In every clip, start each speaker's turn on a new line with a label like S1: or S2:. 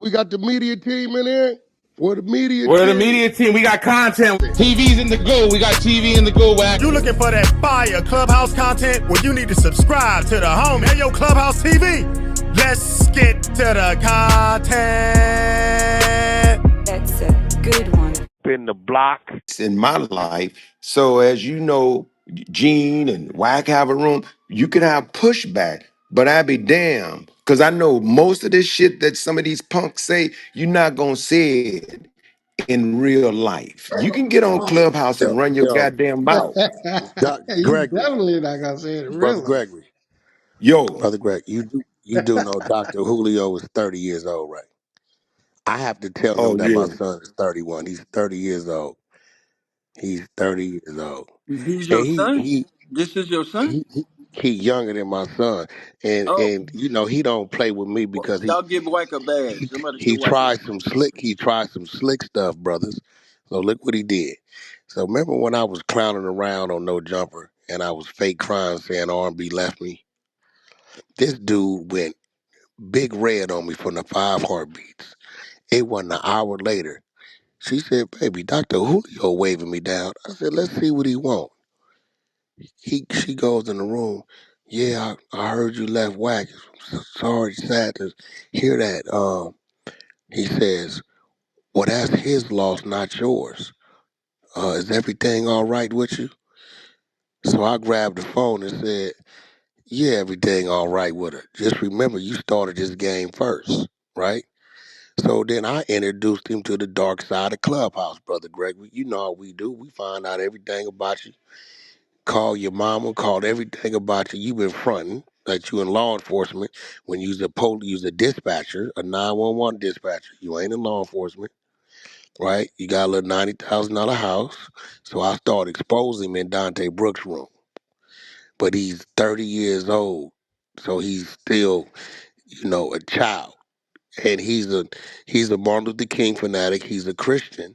S1: We got the media team in here. We're the media
S2: We're the
S1: team.
S2: media team. We got content. TV's in the go. We got TV in the go, Wack.
S3: You looking for that fire Clubhouse content? Well, you need to subscribe to the home. Hey, yo, Clubhouse TV. Let's get to the content.
S4: That's a good one.
S1: In the block in my life. So as you know, Gene and Wack have a room. You can have pushback, but I be damned. Cause I know most of this shit that some of these punks say, you're not gonna say it in real life. You can get on Clubhouse and run your
S5: Yo,
S1: goddamn mouth.
S6: You
S5: Gregory,
S6: definitely not gonna say it in
S5: brother
S6: real life.
S5: Gregory,
S1: Yo,
S5: brother Greg, you do know Dr. Julio is 30 years old, right? I have to tell him
S1: oh
S5: that my
S1: yeah.
S5: son is 31. He's 30 years old. He's 30 years old,
S7: He's
S5: and
S7: your son? This is your son?
S5: he younger than my son,
S7: Oh,
S5: and he don't play with me
S7: well,
S5: because
S7: y'all give Wack a badge. Somebody
S5: he
S7: give Wack a badge.
S5: tried some slick stuff, brothers. So look what he did. So remember when I was clowning around on No Jumper and I was fake crying saying R&B left me? This dude went big red on me from the 5 heartbeats. It wasn't an hour later. She said, "Baby, Dr. Julio waving me down." I said, "Let's see what he want." She goes in the room. "Yeah, I heard you left Wack. Sorry, sad to hear that." He says, "Well, that's his loss, not yours. Is everything all right with you?" So I grabbed the phone and said, "Yeah, everything all right with her. Just remember, you started this game first, right?" So then I introduced him to the dark side of Clubhouse, Brother Gregory. You know how we do. We find out everything about you. Call your mama, called everything about you. You've been fronting that you in law enforcement when you's you's a dispatcher, a 911 dispatcher. You ain't in law enforcement, right? You got a little $90,000 house. So I started exposing him in Dante Brooks' room. But he's 30 years old. So he's still, a child. And he's a Martin Luther King fanatic. He's a Christian.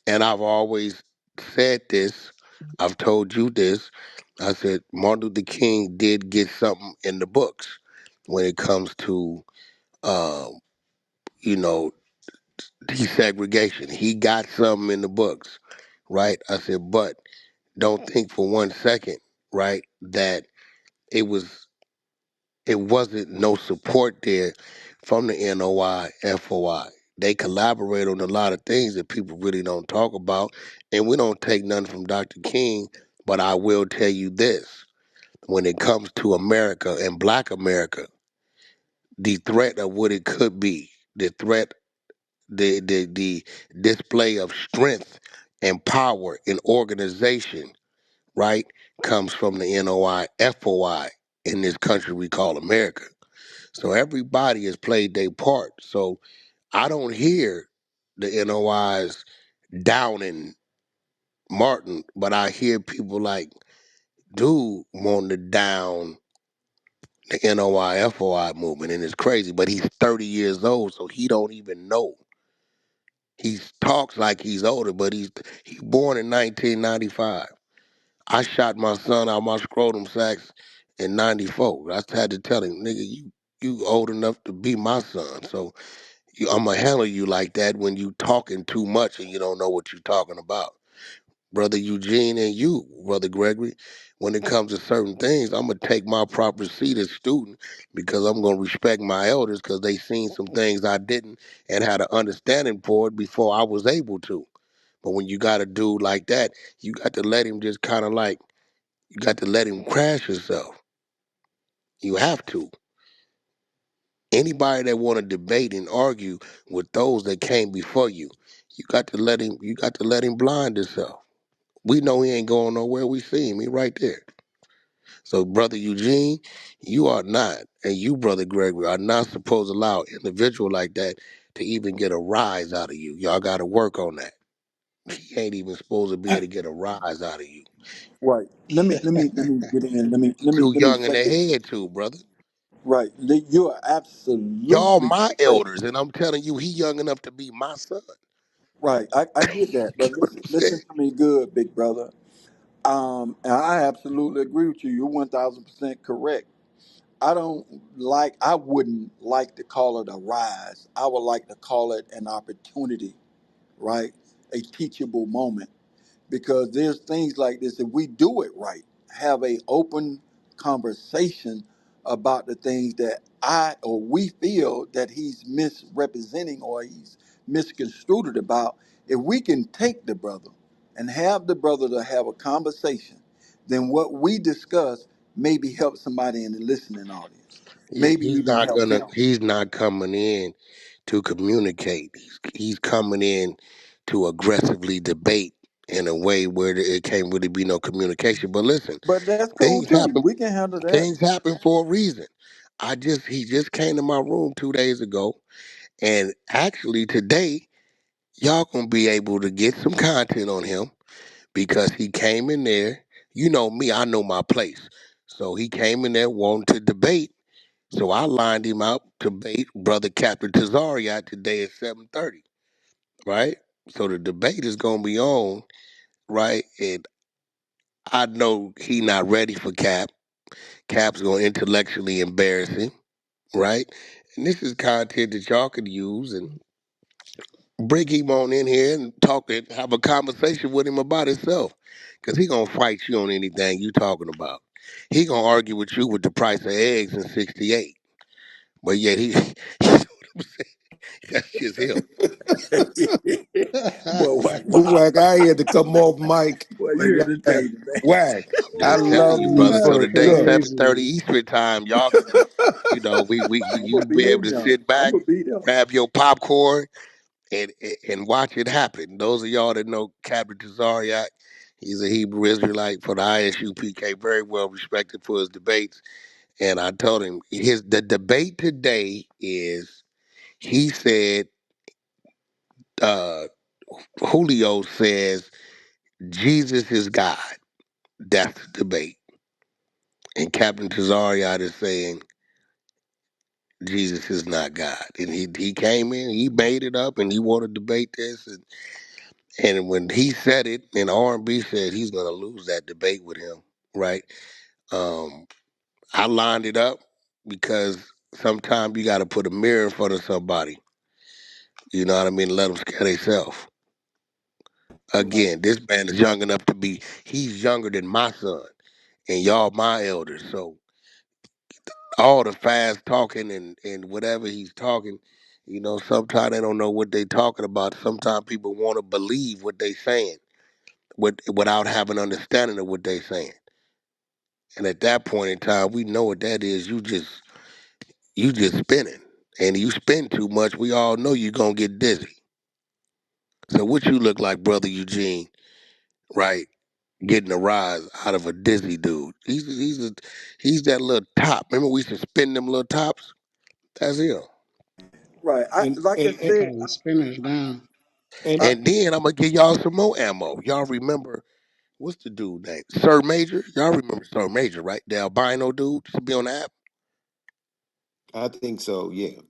S5: And I've always said this. I've told you this. I said Martin Luther King did get something in the books when it comes to, um, you know, desegregation. He got something in the books, right? I said, but don't think for 1 second, right, that it was it wasn't no support there from the NOI, FOI. They collaborate on a lot of things that people really don't talk about. And we don't take nothing from Dr. King, but I will tell you this. When it comes to America and Black America, the threat of what it could be, the threat, the display of strength and power in organization, right, comes from the NOI, FOI in this country we call America. So everybody has played their part. So I don't hear the NOIs downing Martin, but I hear people like dude wanting to down the NOI FOI movement, and it's crazy. But he's 30 years old, so he don't even know. He talks like he's older, but he born in 1995. I shot my son out my scrotum sacs in '94. I had to tell him, nigga, you old enough to be my son. So I'm gonna handle you like that when you talking too much and you don't know what you're talking about. Brother Eugene and you, Brother Gregory, when it comes to certain things, I'm gonna take my proper seat as student because I'm gonna respect my elders because they seen some things I didn't and had an understanding for it before I was able to. But when you got a dude like that, you got to let him just kind of like you got to let him crash himself. You have to. Anybody that want to debate and argue with those that came before you, you got to let him blind himself. We know he ain't going nowhere. We see him. He right there. So, Brother Eugene, you are not, and you, Brother Gregory, are not supposed to allow an individual like that to even get a rise out of you. Y'all got to work on that. He ain't even supposed to be able to get a rise out of you.
S7: Right. Let me get in.
S5: He too
S7: Let me
S5: young in
S7: say
S5: the
S7: this.
S5: head, too, brother.
S7: Right. You are
S5: Y'all
S7: absolutely
S5: my
S7: correct.
S5: elders, and I'm telling you, he young enough to be my son.
S7: Right. I get that. But
S5: You know what
S7: listen,
S5: I'm
S7: listen
S5: saying?
S7: to me good, big brother. And I absolutely agree with you. You're 1,000% correct. I don't like. I wouldn't like to call it a rise. I would like to call it an opportunity, right? A teachable moment, because there's things like this. If we do it right, have a open conversation about the things that I or we feel that he's misrepresenting or he's misconstrued about. If we can take the brother and have the brother to have a conversation, then what we discuss maybe help somebody in the listening audience,
S5: Yeah,
S7: maybe even help them.
S5: he's not coming in to communicate. He's coming in to aggressively debate in a way where it can't really be no communication. But listen,
S7: But that's cool
S5: things
S7: too.
S5: happen.
S7: We can handle that.
S5: Things happen for a reason. He just came to my room 2 days ago, and actually today y'all gonna be able to get some content on him because he came in there. You know me, I know my place. So he came in there wanting to debate. So I lined him out to bait brother Captain Tazari out today at 7:30, right? So the debate is gonna be on, right? And I know he not ready for Cap. Cap's gonna intellectually embarrass him, right? And this is content that y'all could use and bring him on in here and talk and have a conversation with him about himself. Cause he gonna fight you on anything you talking about. He gonna argue with you with the price of eggs in '68. But yet that's just him.
S7: Boy, whack, wow.
S1: Wack, I had to come off mic
S7: Boy,
S1: and
S7: you
S1: laugh.
S7: entertaining, man.
S1: Wack,
S5: I'm
S1: I
S5: just telling
S1: love
S5: you,
S1: you
S5: brother. So
S1: for
S5: today,
S1: look.
S5: $7:30
S6: Crazy.
S5: Eastern time, y'all can,
S7: I'm gonna
S5: you
S7: be
S5: be able
S7: in
S5: to
S7: there.
S5: sit
S7: I'm
S5: back,
S7: gonna be there.
S5: grab your popcorn, and watch it happen. Those of y'all that know Captain Tazariak, he's a Hebrew Israelite for the ISUPK, very well respected for his debates. And I told him the debate today is he said uh, Julio says Jesus is God. That's the debate, and Captain Tazariak is saying Jesus is not God. And he came in, he made it up, and he wanted to debate this. And when he said it, and R&B said he's going to lose that debate with him, right? Um, I lined it up because sometimes you got to put a mirror in front of somebody. You know what I mean? Let them scare themselves.
S7: Right.
S5: Again, this man is young enough to be, he's younger than my son, and y'all my elders. So all the fast talking and whatever he's talking, sometimes they don't know what they talking about. Sometimes people want to believe what they saying without having understanding of what they saying. And at that point in time, we know what that is. You just spinning. And you spin too much, we all know you're gonna get dizzy. So what you look like, brother Eugene, right? Getting a rise out of a dizzy dude. He's that little top. Remember we used to spin them little tops? That's him.
S7: Right. I
S1: And
S7: like I
S1: and and,
S7: said.
S6: Having spinners down.
S1: and
S7: I,
S5: And then I'm gonna give y'all some more ammo. Y'all remember what's the dude name? Sir Major. Y'all remember Sir Major, right? The albino dude used to be on the app.
S1: I think so. Yeah,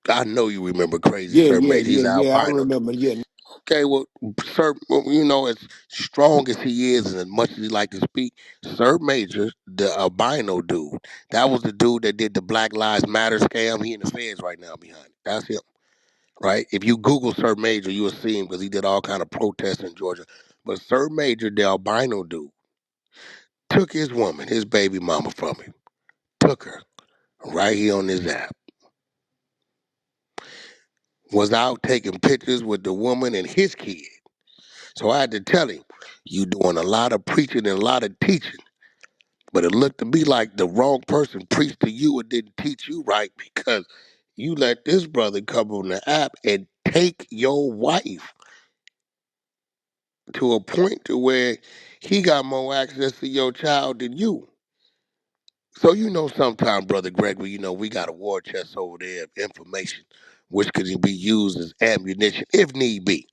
S5: I know you remember Crazy
S1: yeah,
S5: Sir
S1: yeah,
S5: Major. He's
S1: yeah,
S5: an
S1: yeah. I
S5: albino dude.
S1: remember. Yeah,
S5: Okay, well, Sir, as strong as he is and as much as he like to speak, Sir Major, the albino dude, that was the dude that did the Black Lives Matter scam. He in the feds right now behind it. That's him, right? If you Google Sir Major, you will see him because he did all kind of protests in Georgia. But Sir Major, the albino dude, took his woman, his baby mama from him, took her right here on this app, was out taking pictures with the woman and his kid. So I had to tell him, you doing a lot of preaching and a lot of teaching, but it looked to me like the wrong person preached to you and didn't teach you right because you let this brother come on the app and take your wife to a point to where he got more access to your child than you. So sometime, Brother Gregory, we got a war chest over there of information which could be used as ammunition if need be.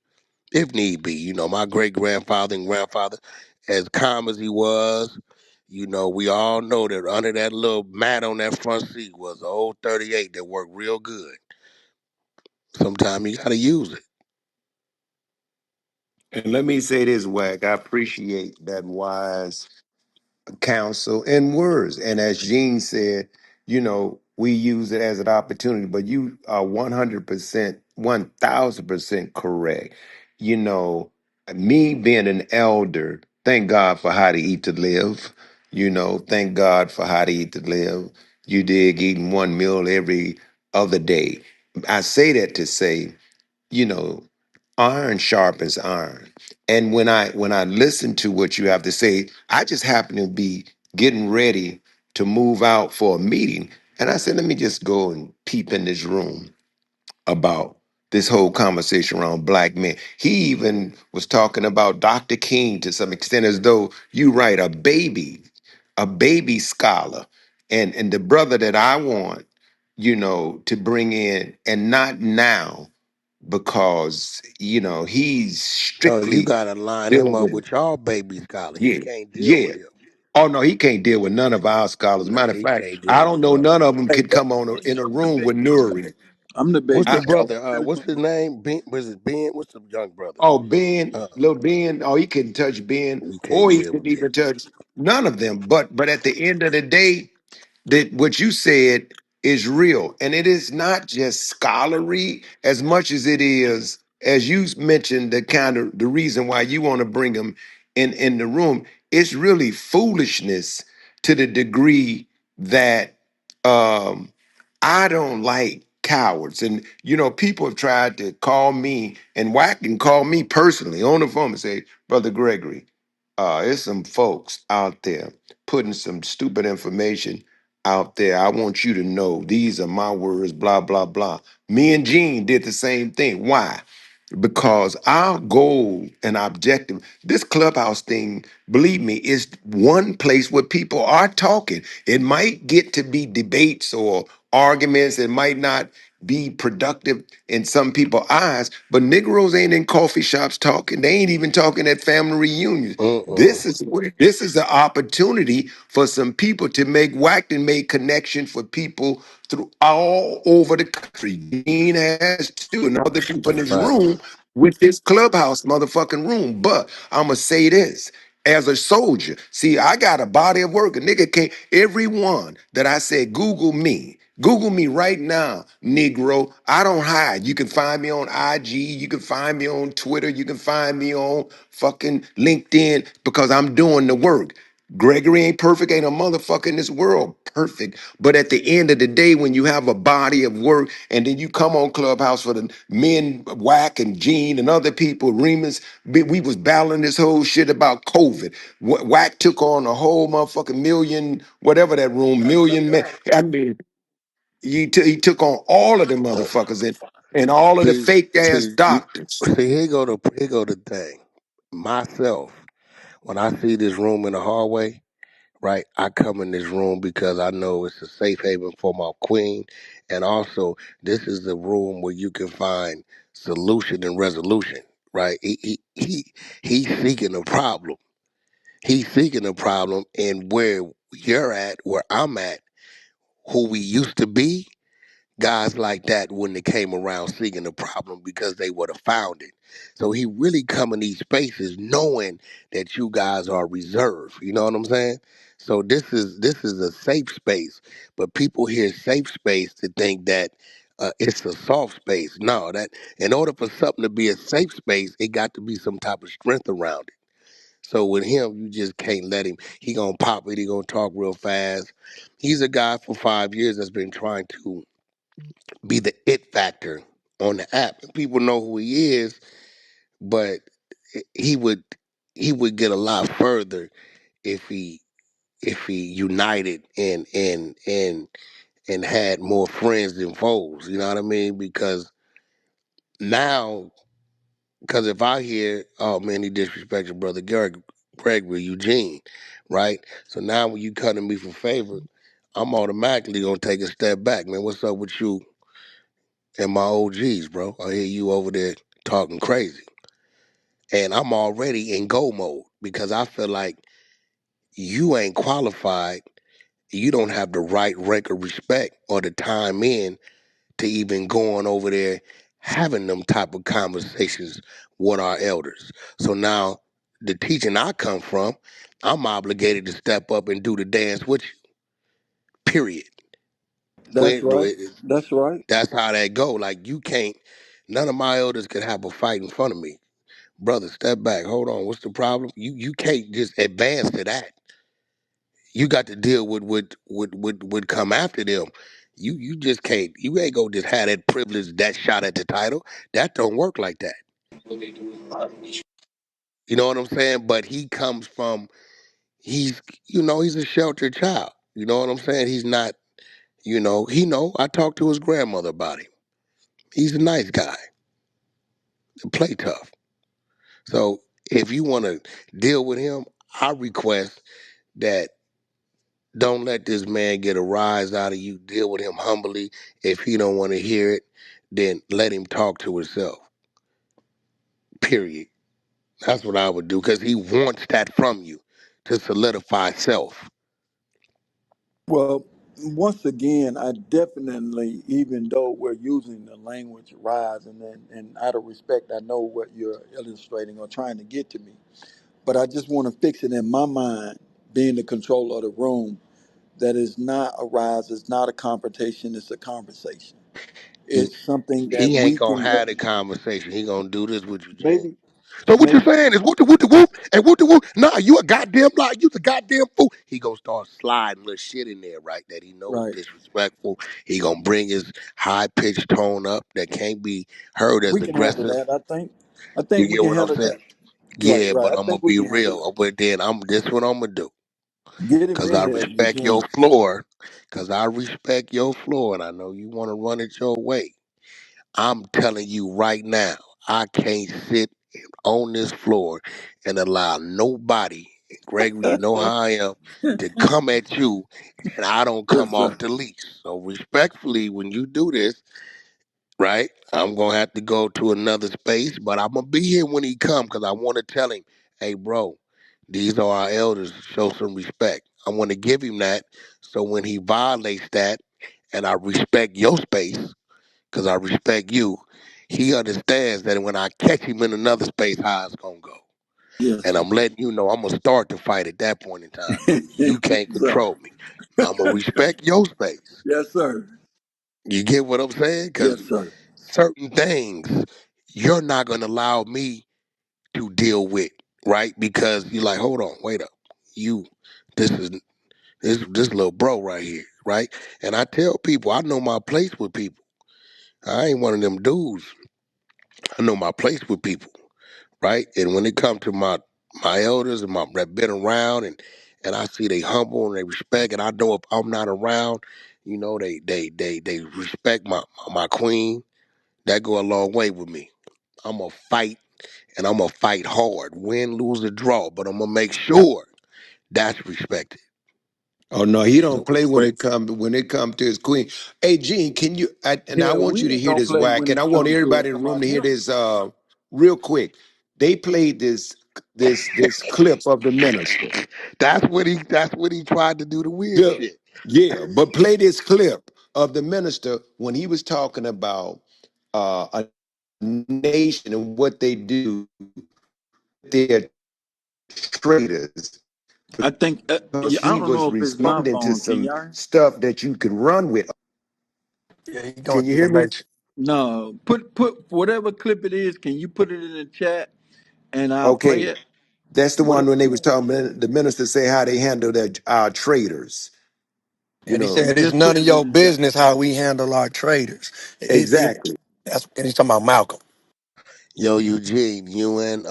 S5: If need be. My great grandfather and grandfather, as calm as he was, we all know that under that little mat on that front seat was an old 38 that worked real good. Sometimes you gotta use it.
S1: and let me say this, Wack. I appreciate that wise counsel and words. And as Gene said, we use it as an opportunity, but you are 100%, 1000% correct. You know, me being an elder, thank God for how to eat to live. Thank God for how to eat to live. You dig eating one meal every other day. I say that to say, you know, iron sharpens iron. And when I listen to what you have to say, I just happen to be getting ready to move out for a meeting. And I said, let me just go and peep in this room about this whole conversation around black men. He even was talking about Dr. King to some extent, as though you write a baby scholar. And the brother that I want, to bring in, and not now, because he's
S5: No, you
S1: strictly
S5: gotta line him
S1: dealing
S5: up
S1: with,
S5: with y'all baby scholar. He
S1: yeah,
S5: can't deal
S1: yeah.
S5: with him.
S1: Oh no, he can't deal with none of our scholars.
S5: No,
S1: Matter of
S5: he
S1: fact,
S5: can't
S1: I
S5: deal
S1: don't
S5: with
S1: know
S5: him.
S1: none of them
S7: Hey,
S1: could come on in a
S7: I'm the
S1: room with
S7: baby.
S1: Nuri.
S7: I'm the
S5: What's
S7: baby
S5: the
S1: I,
S7: scholar.
S5: brother? What's his name? Ben, was it Ben? What's the young brother?
S1: oh, Ben,
S5: Uh,
S1: little Ben, oh, he couldn't touch Ben,
S5: we can't
S1: or he
S5: deal
S1: couldn't
S5: with him.
S1: even touch none of them. But at the end of the day, that what you said is real, and it is not just scholarly as much as it is, as you mentioned, the kind of the reason why you want to bring them in the room. It's really foolishness to the degree that I don't like cowards. And people have tried to call me, and Wack can call me personally on the phone and say, Brother Gregory, there's some folks out there putting some stupid information out there. I want you to know these are my words, blah, blah, blah. Me and Gene did the same thing. Why? Because our goal and objective, this clubhouse thing, believe me, is one place where people are talking. It might get to be debates or arguments. It might not be productive in some people's eyes, but Negroes ain't in coffee shops talking. They ain't even talking at family reunions.
S5: Uh-uh.
S1: This is the opportunity for some people to make whacked and make connection for people through all over the country. Dean has too, and other people in this
S5: Facts.
S1: room with this clubhouse motherfucking room. But I'ma say this. As a soldier, see, I got a body of work. A nigga can't, everyone that I said, Google me. Google me right now, Negro. I don't hide. You can find me on IG. You can find me on Twitter. You can find me on fucking LinkedIn because I'm doing the work. Gregory ain't perfect, ain't a motherfucker in this world perfect. But at the end of the day, when you have a body of work and then you come on Clubhouse for the men, Wack and Gene and other people, Remus, we was battling this whole shit about COVID. Wack took on a whole motherfucking million, whatever that room, million men. I mean, he took on all of them motherfuckers and all of the
S5: See,
S1: fake ass
S5: see, you
S1: doctors.
S5: see. Here go the thing. Myself, when I see this room in the hallway, right? I come in this room because I know it's a safe haven for my queen, and also this is the room where you can find solution and resolution, right? He's seeking a problem. He's seeking a problem, and where you're at, where I'm at, who we used to be. Guys like that wouldn't have came around seeking the problem because they would have found it. So he really come in these spaces knowing that you guys are reserved. You know what I'm saying? So this is a safe space, but people hear safe space to think that it's a soft space. No, that in order for something to be a safe space, it got to be some type of strength around it. So with him, you just can't let him. He gonna pop it. He gonna talk real fast. He's a guy for 5 years that's been trying to be the it factor on the app. People know who he is, but he would he would get a lot further if he united and had more friends than foes. You know what I mean? Because now, because if I hear, oh man, he disrespected brother Gregory Eugene, right? So now when you cutting me for favor, I'm automatically gonna take a step back, man. What's up with you and my OGs, bro? I hear you over there talking crazy. And I'm already in go mode because I feel like you ain't qualified. You don't have the right rank of respect or the time in to even going over there having them type of conversations with our elders. So now the teaching I come from, I'm obligated to step up and do the dance with you. Period.
S7: That's right. That's right.
S5: That's how that go. Like you can't. None of my elders could have a fight in front of me. Brother, step back. Hold on. What's the problem? You can't just advance to that. You got to deal with what come after them. You just can't. You ain't gonna just have that privilege, that shot at the title. That don't work like that. You know what I'm saying? But he comes from. He's he's a sheltered child. You know what I'm saying? He's not. He know. I talked to his grandmother about him. He's a nice guy. Play tough. So if you want to deal with him, I request that don't let this man get a rise out of you. Deal with him humbly. If he don't want to hear it, then let him talk to himself. Period. That's what I would do because he wants that from you to solidify self.
S7: Well, once again, I definitely, even though we're using the language rise, and out of respect, I know what you're illustrating or trying to get to me, but I just want to fix it in my mind, being the control of the room, that is not a rise, it's not a confrontation, it's a conversation.
S5: He
S7: It's something that
S5: he ain't
S7: we
S5: gonna
S7: can
S5: have the conversation. He gonna do this with you, Gene.
S7: maybe,
S5: So what you
S7: maybe,
S5: saying is whoop the whoop the whoop and whoop the whoop. Nah, you a goddamn lie. You's a goddamn fool. He gonna start sliding little shit in there, right? That he knows
S7: right.
S5: disrespectful. He gonna bring his high pitched tone up that can't be heard as
S7: We can handle
S5: aggressive.
S7: that, I think. I
S5: You
S7: think we
S5: get
S7: can
S5: what I'm
S7: handle
S5: saying?
S7: that. Right,
S5: Yeah,
S7: right.
S5: but
S7: I
S5: I'm gonna
S7: think we
S5: be
S7: can handle
S5: real.
S7: that.
S5: But then this what I'm gonna do.
S7: Get him
S5: Cause
S7: in
S5: I
S7: there,
S5: respect your
S7: Eugene.
S5: floor. Cause I respect your floor and I know you wanna run it your way. I'm telling you right now, I can't sit on this floor and allow nobody, Gregory, you know how I am, to come at you and I don't come
S7: Yes,
S5: off
S7: sir.
S5: the leash. So respectfully, when you do this, right, I'm gonna have to go to another space, but I'm gonna be here when he come because I want to tell him, hey, bro, these are our elders. Show some respect. I want to give him that, so when he violates that, and I respect your space because I respect you, he understands that when I catch him in another space, how it's gonna go. And
S7: Yes.
S5: I'm letting you know I'm gonna start the fight at that point in time.
S7: yes,
S5: You can't
S7: sir.
S5: control me. I'm gonna respect your space.
S7: Yes, sir.
S5: You get what I'm saying? Because
S7: Yes, sir.
S5: certain things you're not gonna allow me to deal with, right? Because you're like, hold on, wait up, you, this is this little bro right here, right? And I tell people I know my place with people. I ain't one of them dudes. I know my place with people, right? And when it comes to my elders and my that been around and I see they humble and they respect, and I know if I'm not around, they respect my queen. That go a long way with me. I'm gonna fight and I'm gonna fight hard, win, lose, or draw, but I'm gonna make sure that's respected.
S1: Oh no, he don't
S5: So
S1: play when it come to his queen. Hey Gene, can you? And I
S7: Yeah,
S1: want you
S7: we
S1: to
S7: ain't
S1: hear
S7: gonna
S1: this
S7: play
S1: whack,
S7: when
S1: and I
S7: it
S1: want
S7: comes to
S1: everybody in the room
S7: about
S1: to hear
S7: him.
S1: this real quick. They played this clip of the minister.
S5: that's what he tried to do the weird
S1: The,
S5: shit.
S1: yeah, but play this clip of the minister when he was talking about a nation and what they do. They're traitors
S7: I think,
S1: because
S7: yeah, I
S1: he
S7: don't
S1: was
S7: know if it's my
S1: responding to
S7: phone. Can
S1: some
S7: y'all?
S1: stuff that you could run with.
S2: Yeah, he going
S1: Can you
S2: through the
S1: hear me?
S2: match.
S7: No. Put whatever clip it is. Can you put it in the chat and I'll play
S1: Okay,
S7: it?
S1: that's the one
S7: Whatever.
S1: when they was talking. The minister say how they handle their our traders. You
S2: And he
S1: know
S2: said it's
S7: Just
S2: none
S7: put
S2: of
S7: it in
S2: your
S7: the chat.
S2: business how we handle our traders.
S1: exactly.
S2: That's and he's talking about Malcolm.
S5: Yo, Eugene, you and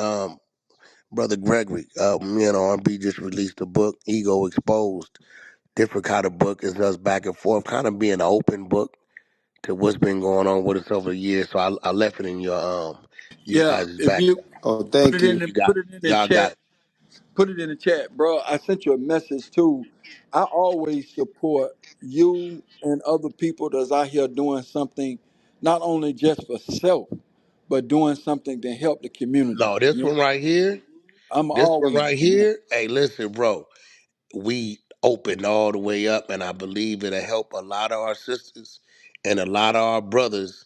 S5: brother Gregory, me and R&B just released a book, Ego Exposed. Different kind of book is us back and forth, kind of being an open book to what's been going on with us over the years. So I left it in your you
S7: Yeah,
S5: guys'
S7: if
S5: back.
S7: you
S1: Oh, thank you.
S7: put it in the
S5: Y'all got
S7: chat.
S5: it.
S7: Put it in the chat, bro. I sent you a message too. I always support you and other people that's out here doing something, not only just for self, but doing something to help the community.
S5: No, this
S7: You know,
S5: one right here,
S7: I'm
S5: this one
S7: always
S5: right
S7: doing that.
S5: here. Hey, listen, bro, we opened all the way up, and I believe it'll help a lot of our sisters and a lot of our brothers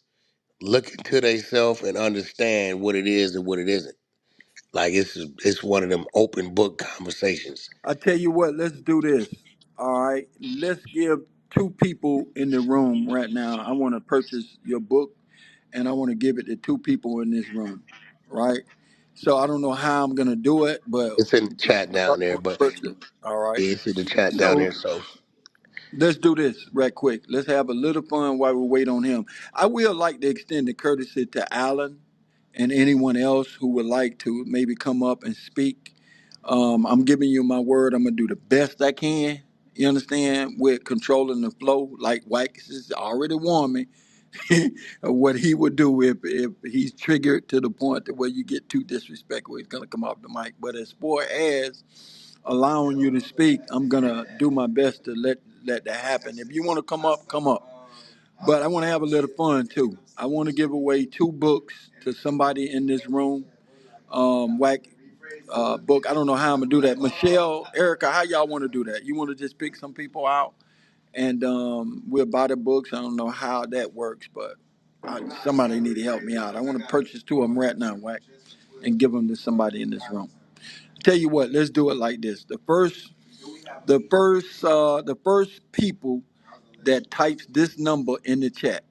S5: look into themselves and understand what it is and what it isn't. Like it's one of them open book conversations.
S7: I tell you what, let's do this. All right, let's give two people in the room right now. I want to purchase your book, and I want to give it to two people in this room. Right. So I don't know how I'm gonna do it, but
S5: It's in the chat down
S7: somebody
S5: there,
S7: want to
S5: but
S7: purchase. All right.
S5: it's in the chat down
S7: So
S5: there. So
S7: let's do this right quick. Let's have a little fun while we wait on him. I will like to extend the courtesy to Alan and anyone else who would like to maybe come up and speak. I'm giving you my word. I'm gonna do the best I can. You understand? With controlling the flow, like Wax has already warned me of what he would do if he's triggered to the point that where you get too disrespectful, he's gonna come off the mic. But as far as allowing you to speak, I'm gonna do my best to let that happen. If you want to come up, come up. But I want to have a little fun too. I want to give away two books to somebody in this room. Whack book. I don't know how I'm gonna do that. Michelle, Erica, how y'all want to do that? You want to just pick some people out and we'll buy the books. I don't know how that works, but somebody need to help me out. I want to purchase two of them right now, Whack, and give them to somebody in this room. Tell you what, let's do it like this. The first people that types this number in the chat.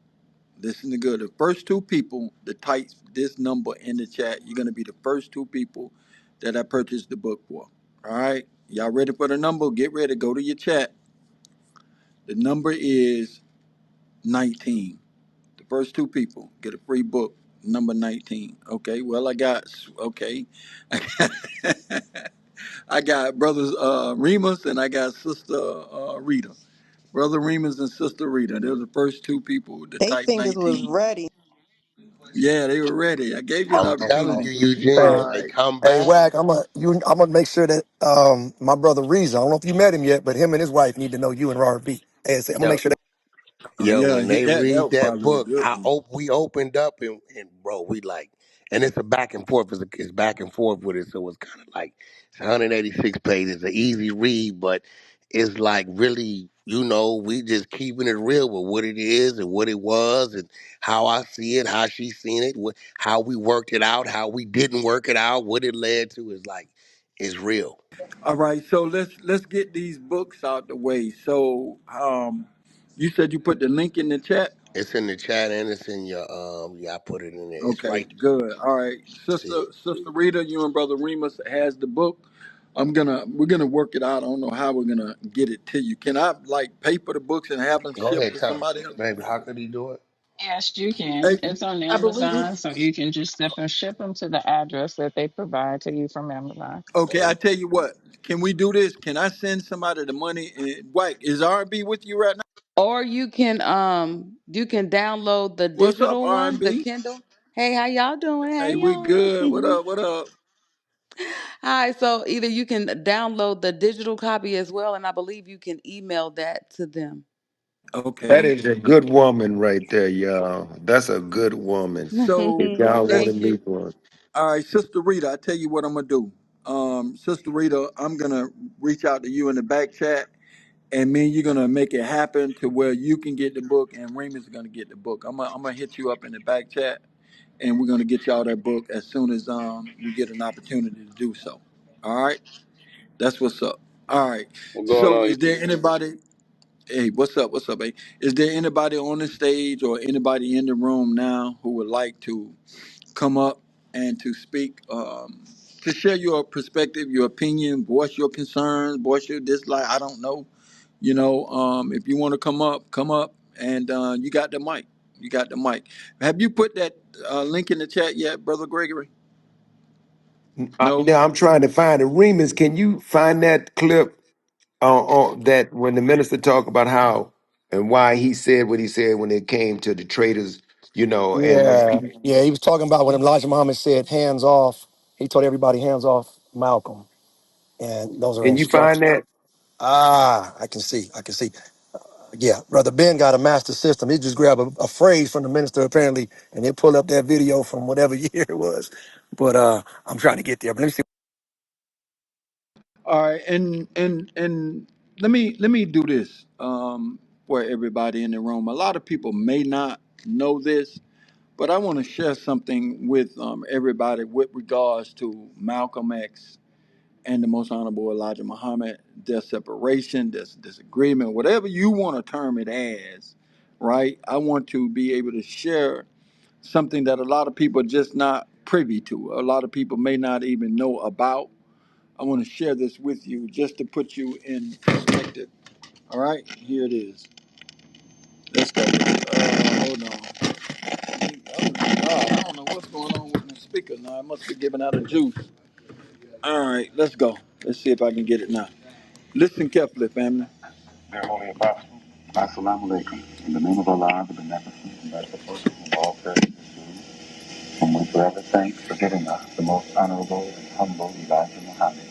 S7: Listen to good. The first two people that types this number in the chat, you're gonna be the first two people that I purchased the book for. All right, y'all ready for the number? Get ready. Go to your chat. The number is 19. The first two people get a free book. Number 19. Okay. Well, I got okay. I got brothers Remus and I got sister Rita. Brother Remus and sister Rita. They're the first two people to
S8: They
S7: type
S8: fingers was
S7: 19.
S8: ready.
S7: Yeah, they were ready. I gave you an
S5: I'm telling
S7: opportunity.
S5: you, Eugene,
S9: Hey,
S5: when
S7: All
S5: they
S7: right.
S5: come
S9: hey,
S5: back,
S9: Wack, I'm gonna make sure that my brother Reason, I don't know if you met him yet, but him and his wife need to know you and Robert B. Hey, I'm gonna
S5: yo,
S9: make sure
S5: yo,
S7: Yeah,
S5: when they
S7: that
S5: read
S7: would
S5: that
S7: probably be a
S5: book,
S7: good one.
S5: we opened up and bro, we like, and it's a back and forth. It's back and forth with it, so it's kind of like it's 186 pages, an easy read, but it's like really, we just keeping it real with what it is and what it was and how I see it, how she seen it, how we worked it out, how we didn't work it out, what it led to is like, it's real.
S7: All right, so let's get these books out the way. So, you said you put the link in the chat.
S5: It's in the chat and it's in your yeah, I put it in there. It's
S7: Okay,
S5: right there.
S7: good. All right,
S5: See it?
S7: sister Rita, you and brother Remus has the book. We're gonna work it out. I don't know how we're gonna get it to you. Can I like pay for the books and have them
S5: Go
S7: shipped
S5: ahead,
S7: to
S5: tell me.
S7: somebody else?
S5: Baby, how could he do it?
S10: Yes, you can.
S7: Hey,
S10: It's on
S7: I believe it.
S10: Amazon, so you can just ship them to the address that they provide to you from Amazon.
S7: Okay, I tell you what. Can we do this? Can I send somebody the money? And White, is R&B with you right now?
S11: Or you can download the
S7: What's up,
S11: digital one, the
S7: R&B?
S11: Kindle. Hey, how y'all doing?
S7: Hey,
S11: Hey
S7: we
S11: y'all.
S7: good. What up? What up?
S11: Hi. So either you can download the digital copy as well, and I believe you can email that to them.
S1: That
S7: Okay.
S1: is a good woman right there, y'all. That's a good woman.
S7: So
S1: If y'all want to
S7: let's.
S11: Thank you.
S1: meet one.
S7: All right, Sister Rita. I tell you what I'm gonna do. Sister Rita, I'm gonna reach out to you in the back chat, and me and you're gonna make it happen to where you can get the book, and Raymond's gonna get the book. I'm gonna hit you up in the back chat, and we're gonna get y'all that book as soon as we get an opportunity to do so. All right, that's what's up. All right.
S12: What's going
S7: So,
S12: on?
S7: is there anybody? Hey, what's up? What's up, hey? Is there anybody on the stage or anybody in the room now who would like to come up and to speak, to share your perspective, your opinion, voice your concerns, voice your dislike? I don't know. If you want to come up, and you got the mic. You got the mic. Have you put that link in the chat yet, Brother Gregory? No?
S1: Now I'm trying to find it. Remus, can you find that clip on that when the minister talked about how and why he said what he said when it came to the traders, and
S9: yeah, yeah, he was talking about when Elijah Muhammad said hands off. He told everybody hands off Malcolm, and those are
S1: can you find
S9: instructions.
S1: that?
S9: I can see. Yeah, brother Ben got a master system. He just grabbed a phrase from the minister apparently, and he pull up that video from whatever year it was. But I'm trying to get there. But let me see.
S7: All right, and let me do this for everybody in the room. A lot of people may not know this, But I want to share something with everybody with regards to Malcolm X and the Most Honorable Elijah Muhammad, their separation, their disagreement, whatever you want to term it as, right? I want to be able to share something that a lot of people are just not privy to. A lot of people may not even know about. I want to share this with you just to put you in perspective. All right, here it is. Let's go. Hold on. Oh my God, I don't know what's going on with my speaker now. I must be giving out a juice. All right, let's go. Let's see if I can get it now. Listen carefully, family. Dear Holy Apostle, Assalamu alaikum. In the name of Allah, the Beneficent and Merciful, whom all praise is due, whom we forever thank for giving us the most honorable and humble Elijah Muhammad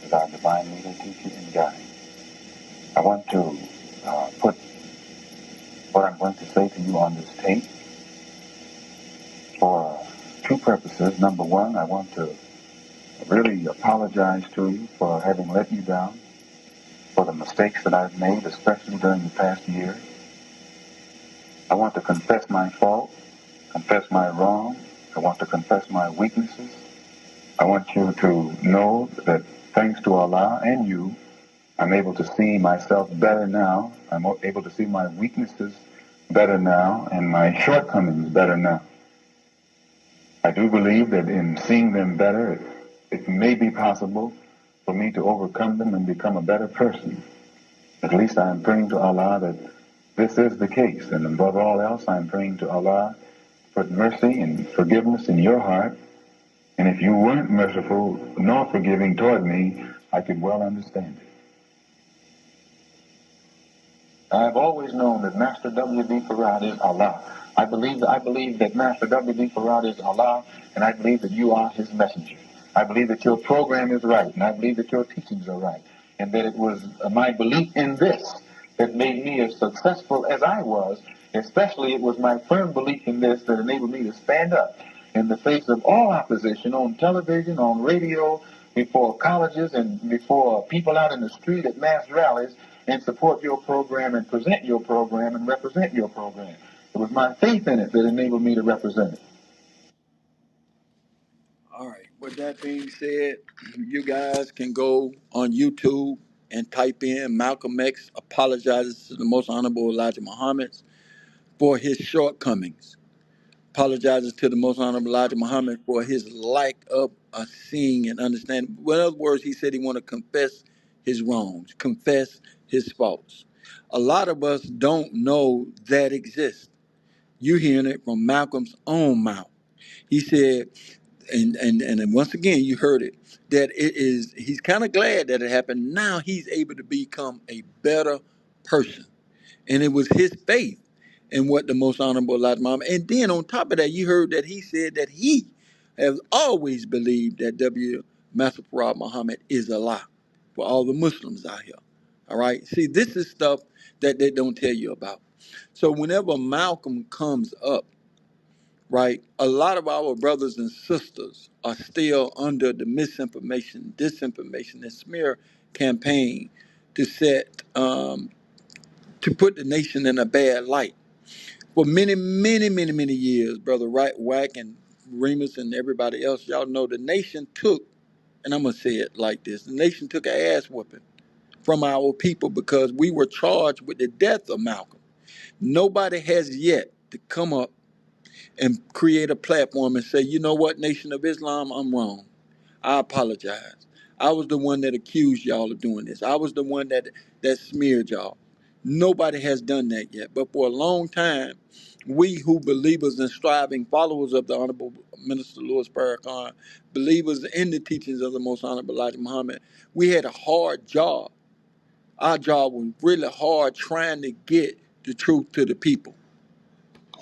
S7: as our divine leader, teacher, and guide. I want to put what I'm going to say to you on this tape for two purposes. Number one, I want to really apologize to you for having let you down, for the mistakes that I've made, especially during the past year. I want to confess my fault, confess my wrong. I want to confess my weaknesses. I want you to know that thanks to Allah and you, I'm able to see myself better now. I'm able to see my weaknesses better now and my shortcomings better now. I do believe that in seeing them better, it may be possible for me to overcome them and become a better person. At least I am praying to Allah that this is the case. And above all else, I am praying to Allah for mercy and forgiveness in your heart. And if you weren't merciful nor forgiving toward me, I could well understand it. I've always known that Master W.D. Farad is Allah. I believe that Master W.D. Farad is Allah, and I believe that you are his messenger. I believe that your program is right, and I believe that your teachings are right, and that it was my belief in this that made me as successful as I was. Especially, it was my firm belief in this that enabled me to stand up in the face of all opposition on television, on radio, before colleges, and before people out in the street at mass rallies, and support your program and present your program and represent your program. It was my faith in it that enabled me to represent it. All right. With that being said, you guys can go on YouTube and type in Malcolm X apologizes to the Most Honorable Elijah Muhammad for his shortcomings. Apologizes to the Most Honorable Elijah Muhammad for his lack of seeing and understanding. In other words, he said he want to confess his wrongs, confess his faults. A lot of us don't know that exists. You hearing it from Malcolm's own mouth. He said, and then once again you heard it, that it is he's kind of glad that it happened. Now he's able to become a better person. And it was his faith in what the Most Honorable Elijah Muhammad. And then on top of that, you heard that he said that he has always believed that Master Farad Muhammad is Allah for all the Muslims out here. All right. See, this is stuff that they don't tell you about. So whenever Malcolm comes up, right, a lot of our brothers and sisters are still under the misinformation, disinformation, and smear campaign to to put the nation in a bad light. For many, many, many, many years, Brother Wack and Remus and everybody else, y'all know the nation took, and I'm going to say it like this, the nation took an ass whooping from our people because we were charged with the death of Malcolm. Nobody has yet to come up and create a platform and say, you know what, Nation of Islam, I'm wrong. I apologize. I was the one that accused y'all of doing this. I was the one that smeared y'all. Nobody has done that yet. But for a long time, we who believers and striving followers of the Honorable Minister Louis Farrakhan, believers in the teachings of the Most Honorable Elijah Muhammad, we had a hard job. Our job was really hard trying to get the truth to the people.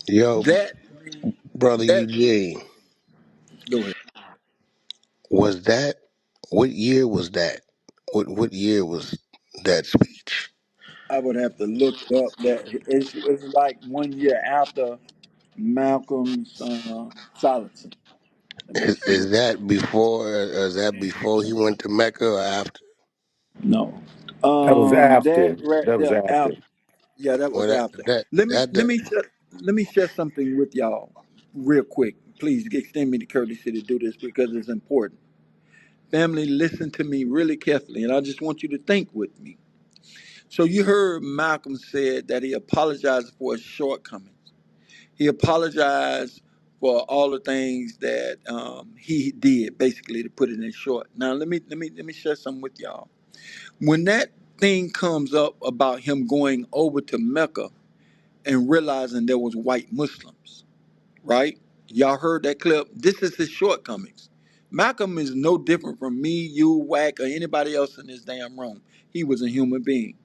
S5: Yo,
S7: That,
S5: brother
S7: that,
S5: Eugene,
S7: go ahead.
S5: was that, what year was that? What year was that speech?
S7: I would have to look up that. It's like 1 year after Malcolm's silencing. Let me see.
S5: Is that before he went to Mecca or after?
S7: No.
S2: That was after.
S7: That right
S2: That was
S7: there
S2: after.
S7: after. Yeah, that
S5: Well,
S7: was after. Let me let me share something with y'all. real quick. Please extend me the courtesy to do this because it's important. Family, listen to me really carefully, and I just want you to think with me. So you heard Malcolm said that he apologized for his shortcomings. He apologized for all the things that he did, basically, to put it in short. Now let me share something with y'all. When that thing comes up about him going over to Mecca and realizing there was white Muslims, right? Y'all heard that clip? This is his shortcomings. Malcolm is no different from me, you, Wack, or anybody else in this damn room. He was a human being.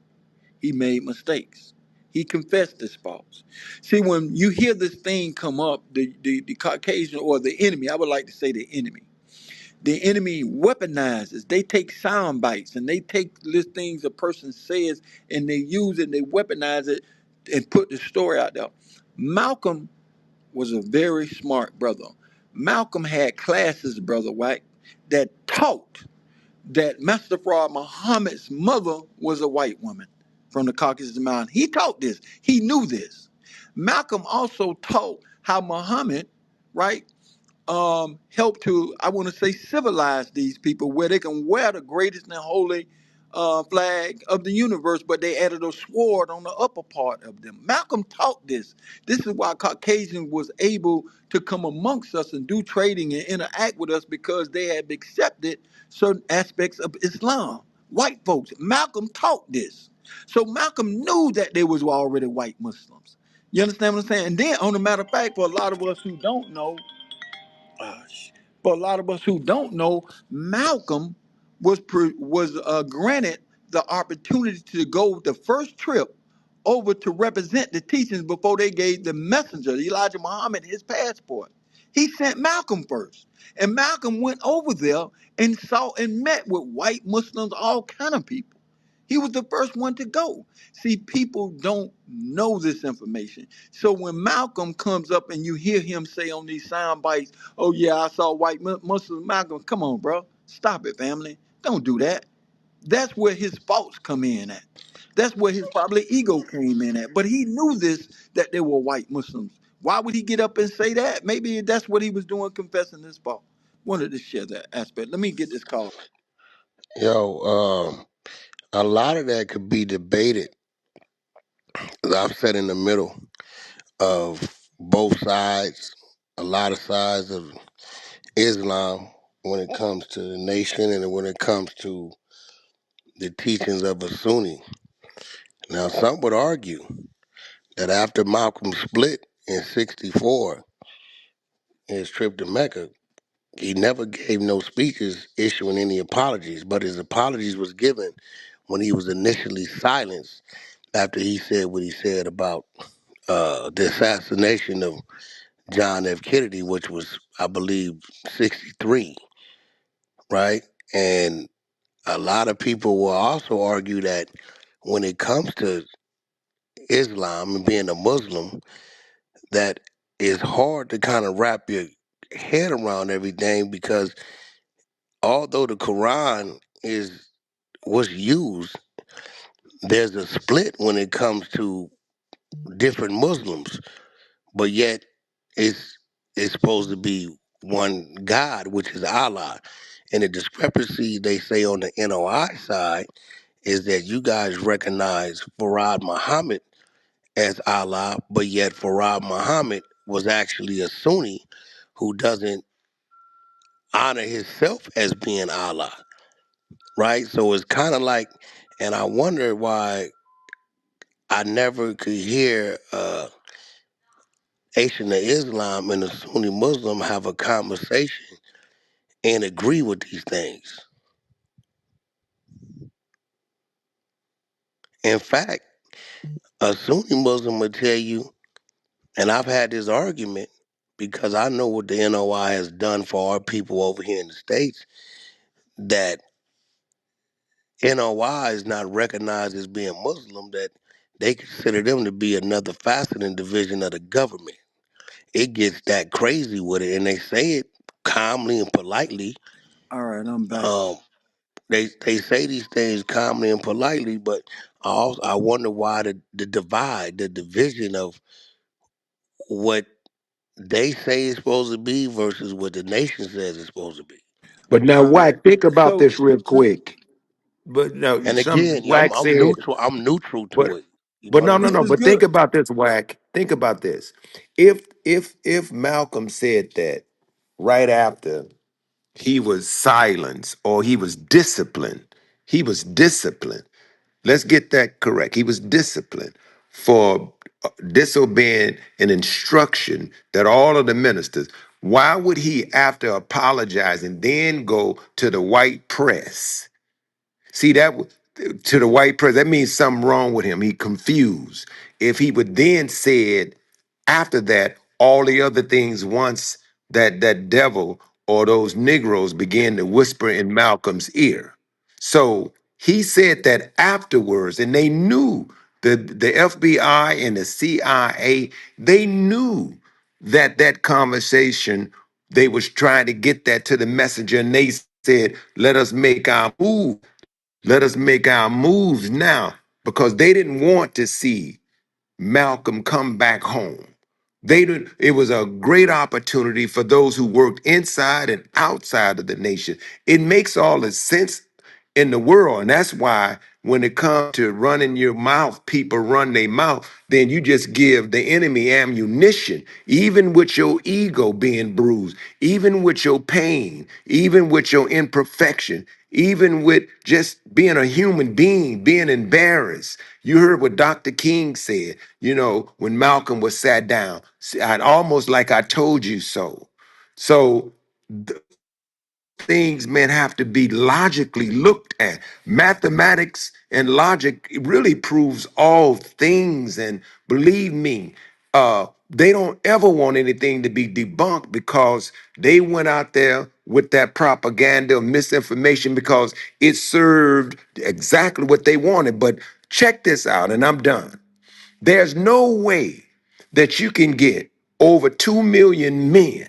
S7: He made mistakes. He confessed his faults. See, when you hear this thing come up, the Caucasian or the enemy, I would like to say the enemy weaponizes. They take sound bites and they take list things a person says and they use it and they weaponize it and put the story out there. Malcolm was a very smart brother. Malcolm had classes, Brother White, that taught that Master Fraud Muhammad's mother was a white woman from the Caucasus Mountain. He taught this. He knew this. Malcolm also taught how Muhammad, right, help to, I want to say, civilize these people where they can wear the greatest and holy flag of the universe, but they added a sword on the upper part of them. Malcolm taught this. This is why Caucasian was able to come amongst us and do trading and interact with us because they had accepted certain aspects of Islam. White folks, Malcolm taught this. So Malcolm knew that there was already white Muslims. You understand what I'm saying? And then, on the matter of fact, for a lot of us who don't know, but a lot of us who don't know, Malcolm was granted the opportunity to go the first trip over to represent the teachings before they gave the messenger, Elijah Muhammad, his passport. He sent Malcolm first, and Malcolm went over there and saw and met with white Muslims, all kind of people. He was the first one to go. See, people don't know this information. So when Malcolm comes up and you hear him say on these sound bites, "Oh yeah, I saw white Muslims," Malcolm, come on, bro, stop it, family. Don't do that. That's where his faults come in at. That's where his probably ego came in at. But he knew this, that they were white Muslims. Why would he get up and say that? Maybe that's what he was doing, confessing his fault. Wanted to share that aspect. Let me get this call.
S5: Yo, a lot of that could be debated. I've sat in the middle of both sides, a lot of sides of Islam when it comes to the nation and when it comes to the teachings of a Sunni. Now, some would argue that after Malcolm split in '64, his trip to Mecca, he never gave no speeches issuing any apologies, but his apologies was given when he was initially silenced after he said what he said about the assassination of John F. Kennedy, which was, I believe, '63, right? And a lot of people will also argue that when it comes to Islam and being a Muslim, that it's hard to kind of wrap your head around everything because although the Quran is was used, there's a split when it comes to different Muslims, but yet it's it's supposed to be one God, which is Allah. And the discrepancy they say on the NOI side is that you guys recognize Farad Muhammad as Allah, but yet Farad Muhammad was actually a Sunni who doesn't honor himself as being Allah, right? So it's kind of like, and I wonder why I never could hear Nation of Islam and a Sunni Muslim have a conversation and agree with these things. In fact, a Sunni Muslim will tell you, and I've had this argument because I know what the NOI has done for our people over here in the States, that NOI is not recognized as being Muslim, that they consider them to be another facet and division of the government. It gets that crazy with it, and they say it calmly and politely.
S7: All right, I'm back.
S5: Um, they say these things calmly and politely, but I wonder why the divide, the division of what they say it's supposed to be versus what the nation says it's supposed to be.
S1: But now,
S7: Uh,
S1: Wack, think about
S7: so
S1: this real quick. But no,
S5: And
S1: some
S5: again,
S1: Wack
S5: I'm
S1: said,
S5: neutral. I'm neutral to
S1: but
S5: it. You know
S1: but
S5: what I
S1: no, no,
S7: this
S5: mean?
S1: no.
S7: is
S1: But think
S7: good.
S1: about this, Wack. Think about this. If Malcolm said that right after he was silenced or he was disciplined, he was disciplined. Let's get that correct. He was disciplined for disobeying an instruction that all of the ministers. Why would he, after apologizing, then go to the white press? See to the white press, that means something wrong with him. He confused. If he would then said after that all the other things once that devil or those Negroes began to whisper in Malcolm's ear. So he said that afterwards, and they knew the FBI and the CIA, they knew that that conversation they was trying to get that to the messenger, and they said, "Let us make our move." Let us make our moves now because they didn't want to see Malcolm come back home. They didn't, it was a great opportunity for those who worked inside and outside of the nation. It makes all the sense in the world. And that's why when it comes to running your mouth, people run their mouth, then you just give the enemy ammunition, even with your ego being bruised, even with your pain, even with your imperfection, even with just being a human being, being embarrassed. You heard what Dr. King said, when Malcolm was sat down, I'd almost like I told you so. So things, man, have to be logically looked at. Mathematics and logic really proves all things. And believe me, they don't ever want anything to be debunked because they went out there with that propaganda of misinformation because it served exactly what they wanted. But check this out, and I'm done. There's no way that you can get over 2 million men,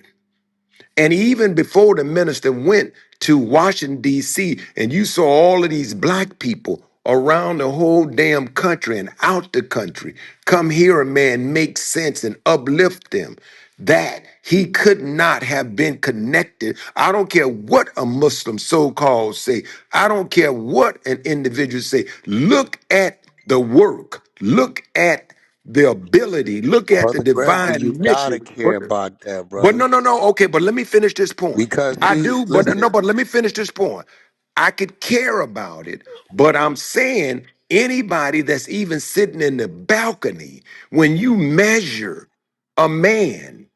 S1: and even before the minister went to Washington, D.C., and you saw all of these black people around the whole damn country and out the country come hear a man make sense and uplift them, that he could not have been connected. I don't care what a Muslim so-called say. I don't care what an individual say. Look at the work. Look at the ability. Look at the
S5: Brother Gregory, you
S1: divine
S5: gotta
S1: mission.
S5: care about that,
S1: But
S5: brother.
S1: no, no, no. Okay, but let me finish this point.
S5: Because
S1: I
S5: see,
S1: do, but
S5: listen,
S1: no, but let me finish this point. I could care about it, but I'm saying anybody that's even sitting in the balcony, when you measure a man,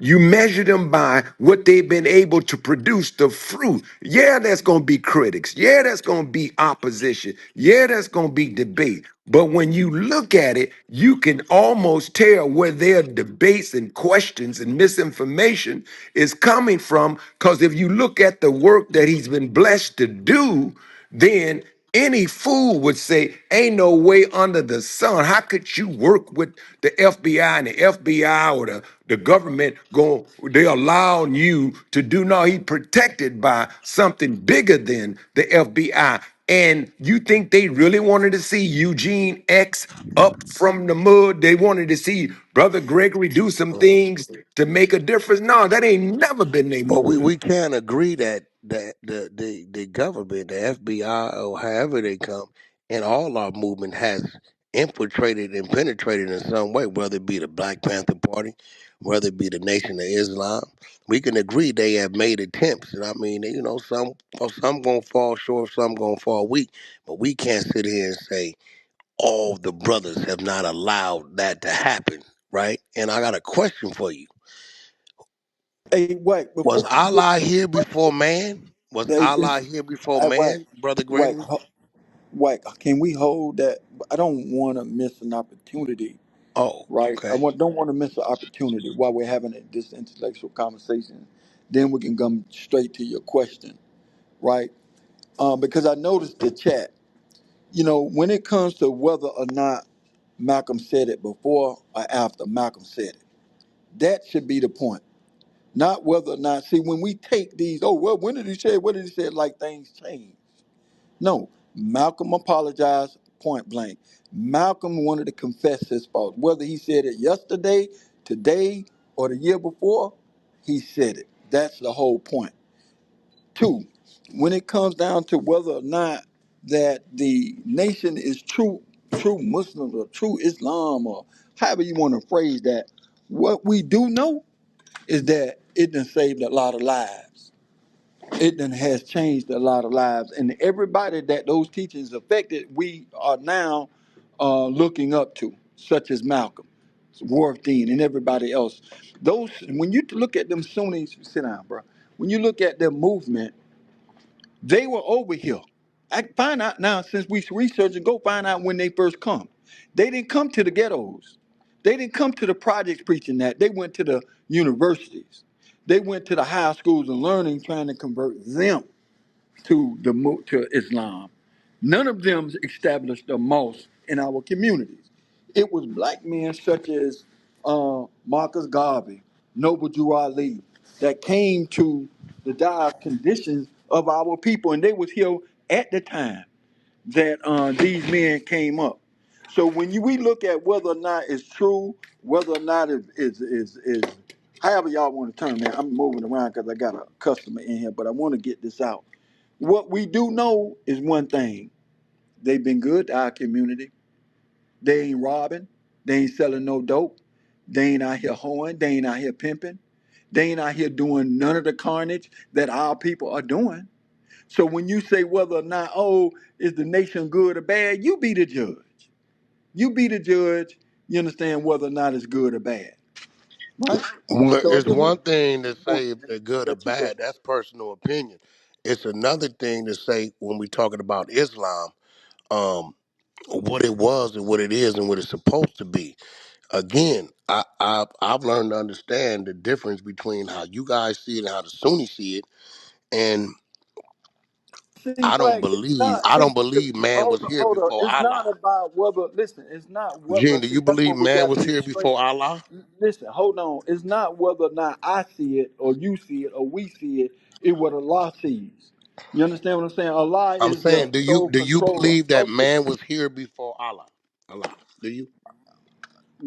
S1: you measure them by what they've been able to produce, the fruit. Yeah, there's going to be critics. Yeah, there's going to be opposition. Yeah, there's going to be debate. But when you look at it, you can almost tell where their debates and questions and misinformation is coming from. Because if you look at the work that he's been blessed to do, then any fool would say, ain't no way under the sun. How could you work with the FBI and the FBI or the government they allowing you to do? No, he protected by something bigger than the FBI. And you think they really wanted to see Eugene X up from the mud? They wanted to see Brother Gregory do some things to make a difference? No, that ain't never been their
S5: but we,
S1: motive.
S5: we can't agree that the government, the FBI, or however they come, and all our movement has infiltrated and penetrated in some way, whether it be the Black Panther Party, whether it be the Nation of Islam. We can agree they have made attempts, and I mean, some gonna fall short, some gonna fall weak, but we can't sit here and say all the brothers have not allowed that to happen, right? And I got a question for you.
S7: Hey, wait,
S5: Was
S7: before you get
S5: Allah
S7: to the
S5: here before
S7: question,
S5: man? Was
S7: they,
S5: Allah
S7: it's,
S5: here before
S7: wait,
S5: man, Brother
S7: wait,
S5: Gregory?
S7: wait, can we hold that? I don't want to miss an opportunity,
S5: Oh,
S7: right?
S5: okay.
S7: Don't want to miss an opportunity while we're having this intellectual conversation. Then we can come straight to your question, right? Because I noticed the chat. When it comes to whether or not Malcolm said it before or after Malcolm said it, that should be the point. Not whether or not, see, when we take these, oh, well, when did he say it? What did he say it? Like things change. No, Malcolm apologized point blank. Malcolm wanted to confess his fault, whether he said it yesterday, today, or the year before, he said it. That's the whole point. Two, when it comes down to whether or not that the nation is true Muslims or true Islam or however you want to phrase that, what we do know is that it done saved a lot of lives. It done has changed a lot of lives. And everybody that those teachings affected, we are now looking up to, such as Malcolm, Worthine, and everybody else. Those, when you look at them Sunnis, sit down, bro. When you look at their movement, they were over here. I find out now since we research and go find out when they first come. They didn't come to the ghettos. They didn't come to the projects preaching that. They went to the universities. They went to the high schools and learning, trying to convert them to Islam. None of them established a mosque in our communities. It was black men such as Marcus Garvey, Noble Drew Ali, that came to the dire conditions of our people, and they was here at the time that these men came up. So when we look at whether or not it's true, whether or not it is however y'all want to term that, I'm moving around because I got a customer in here, but I want to get this out. What we do know is one thing. They've been good to our community. They ain't robbing. They ain't selling no dope. They ain't out here hoeing. They ain't out here pimping. They ain't out here doing none of the carnage that our people are doing. So when you say whether or not, oh, is the nation good or bad, you be the judge. You be the judge. You understand whether or not it's good or bad, right?
S5: Well,
S7: So I
S5: it's
S7: just
S5: one thing to
S7: want
S5: say if they're good or
S7: let you go.
S5: bad. That's personal opinion. It's another thing to say when we're talking about Islam, what it was and what it is and what it's supposed to be. Again, I've learned to understand the difference between how you guys see it and how the Sunnis see it. And
S7: See,
S5: I don't
S7: Wack, it's
S5: believe
S7: not.
S5: I
S7: See,
S5: don't believe man
S7: hold
S5: was
S7: on,
S5: here
S7: hold on.
S5: before
S7: It's
S5: Allah.
S7: not about whether. Listen, it's not whether.
S5: Gene, do
S7: See,
S5: you
S7: that's
S5: believe
S7: what we
S5: man
S7: got to
S5: was
S7: get
S5: here
S7: straight.
S5: before Allah?
S7: Listen, hold on. It's not whether or not I see it or you see it or we see it. It's what Allah sees. You understand what I'm saying? Allah
S5: I'm
S7: is the
S5: saying, do you
S7: sole
S5: do you
S7: controller
S5: believe that
S7: of this.
S5: man was here before Allah? Allah. Do you?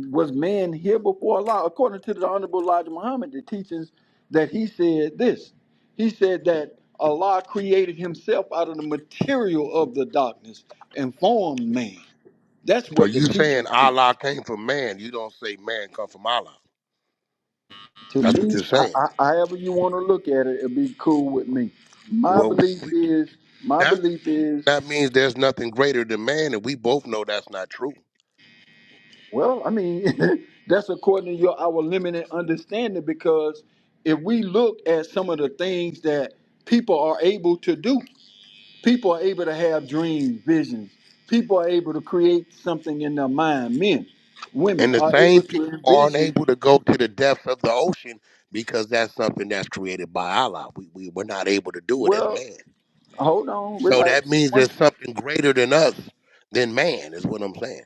S7: Was man here before Allah? According to the Honorable Elijah Muhammad, the teachings that he said this. He said that Allah created himself out of the material of the darkness and formed man. That's
S5: So
S7: what the
S5: you saying
S7: teachings teach.
S5: Allah came from man? You don't say man come from Allah.
S7: To
S5: That's what
S7: me,
S5: you're saying.
S7: however you want to look at it, it'll be cool with me. My
S5: Well,
S7: belief is, my
S5: that's
S7: belief is,
S5: that means there's nothing greater than man, and we both know that's not true.
S7: well, I mean, that's according to our limited understanding. Because if we look at some of the things that people are able to do, people are able to have dreams, visions. People are able to create something in their mind. Men, women
S5: And the
S7: are
S5: same
S7: able to
S5: people aren't
S7: envision.
S5: able to go to the depths of the ocean because that's something that's created by Allah. We're not able to do it as
S7: Well,
S5: man.
S7: hold on,
S5: So that
S7: relax.
S5: means there's something greater than us, than man, is what I'm saying.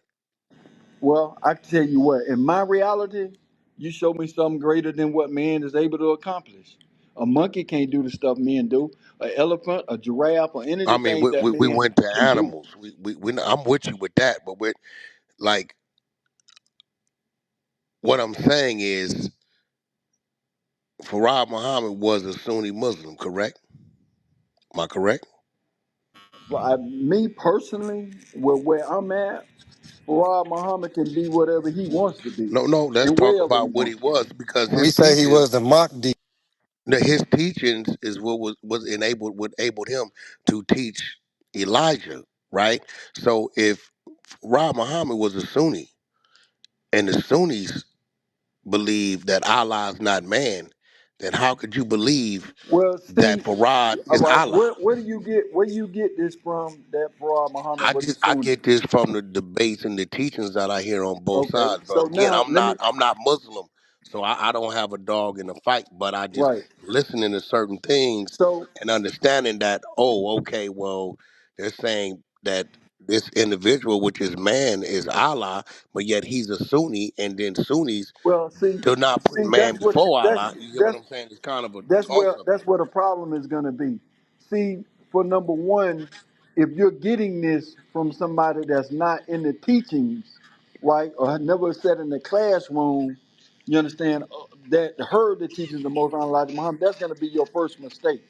S7: Well, I can tell you what, in my reality, you show me something greater than what man is able to accomplish. A monkey can't do the stuff men do. An elephant, a giraffe, or any of
S5: I
S7: the
S5: mean,
S7: things that
S5: we
S7: men
S5: went to
S7: can do.
S5: animals. I'm with you with that, but we're like, what I'm saying is, Farad Muhammad was a Sunni Muslim, correct? Am I correct?
S7: But me personally, where I'm at, Farad Muhammad can be whatever he wants to be
S5: No, no. Let's
S7: and
S5: talk
S7: wherever he
S5: about what he
S7: wants to
S5: was
S7: be.
S5: because
S9: We say he was the Mahdi.
S5: his teachings is what enabled him to teach Elijah, right? So if Farad Muhammad was a Sunni and the Sunnis believe that Allah is not man, then how could you believe
S7: Well,
S5: that
S7: see,
S5: Farad
S7: all
S5: is
S7: right,
S5: Allah?
S7: where do you get this from that Farad Muhammad was a
S5: I
S7: Sunni?
S5: get this from the debates and the teachings that I hear on both
S7: Okay,
S5: sides. But
S7: so
S5: again,
S7: now let me
S5: I'm not Muslim, so I don't have a dog in the fight. But I just
S7: right.
S5: listening to certain things
S7: So
S5: and understanding that, oh, okay, well, they're saying that this individual, which is man, is Allah, but yet he's a Sunni, and then Sunnis
S7: well, see,
S5: do not put
S7: see,
S5: man before Allah. You get what I'm saying? It's kind of a toss up
S7: that's
S5: to
S7: where
S5: me.
S7: the problem is going to be. See, for number one, if you're getting this from somebody that's not in the teachings, right, or had never sat in the classroom, you understand? that heard the teachings of the Most High Elijah Muhammad, that's going to be your first mistake.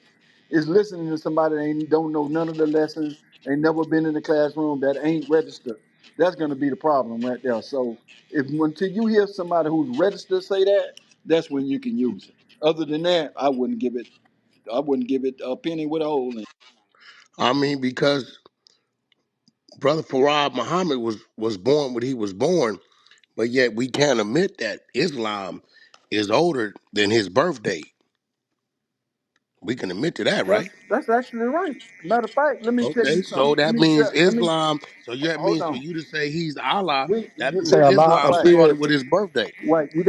S7: Is listening to somebody that don't know none of the lessons, ain't never been in the classroom, that ain't registered. That's going to be the problem right there. So if until you hear somebody who's registered say that, that's when you can use it. Other than that, I wouldn't give it. I wouldn't give it a penny with a hole in it.
S5: I mean, because Brother Farad Muhammad was born when he was born, but yet we can't admit that Islam is older than his birth date. We can admit to that, right?
S7: That's actually right. Matter of fact, let me tell
S5: Okay,
S7: you
S5: so
S7: something.
S5: That means
S7: Let me
S5: Islam. So that
S7: hold
S5: means for
S7: on.
S5: you to say he's Allah, that
S7: We
S5: means
S9: Say Allah
S5: Islam
S7: right.
S5: started
S9: appeared.
S5: with his birthday.
S7: Right, you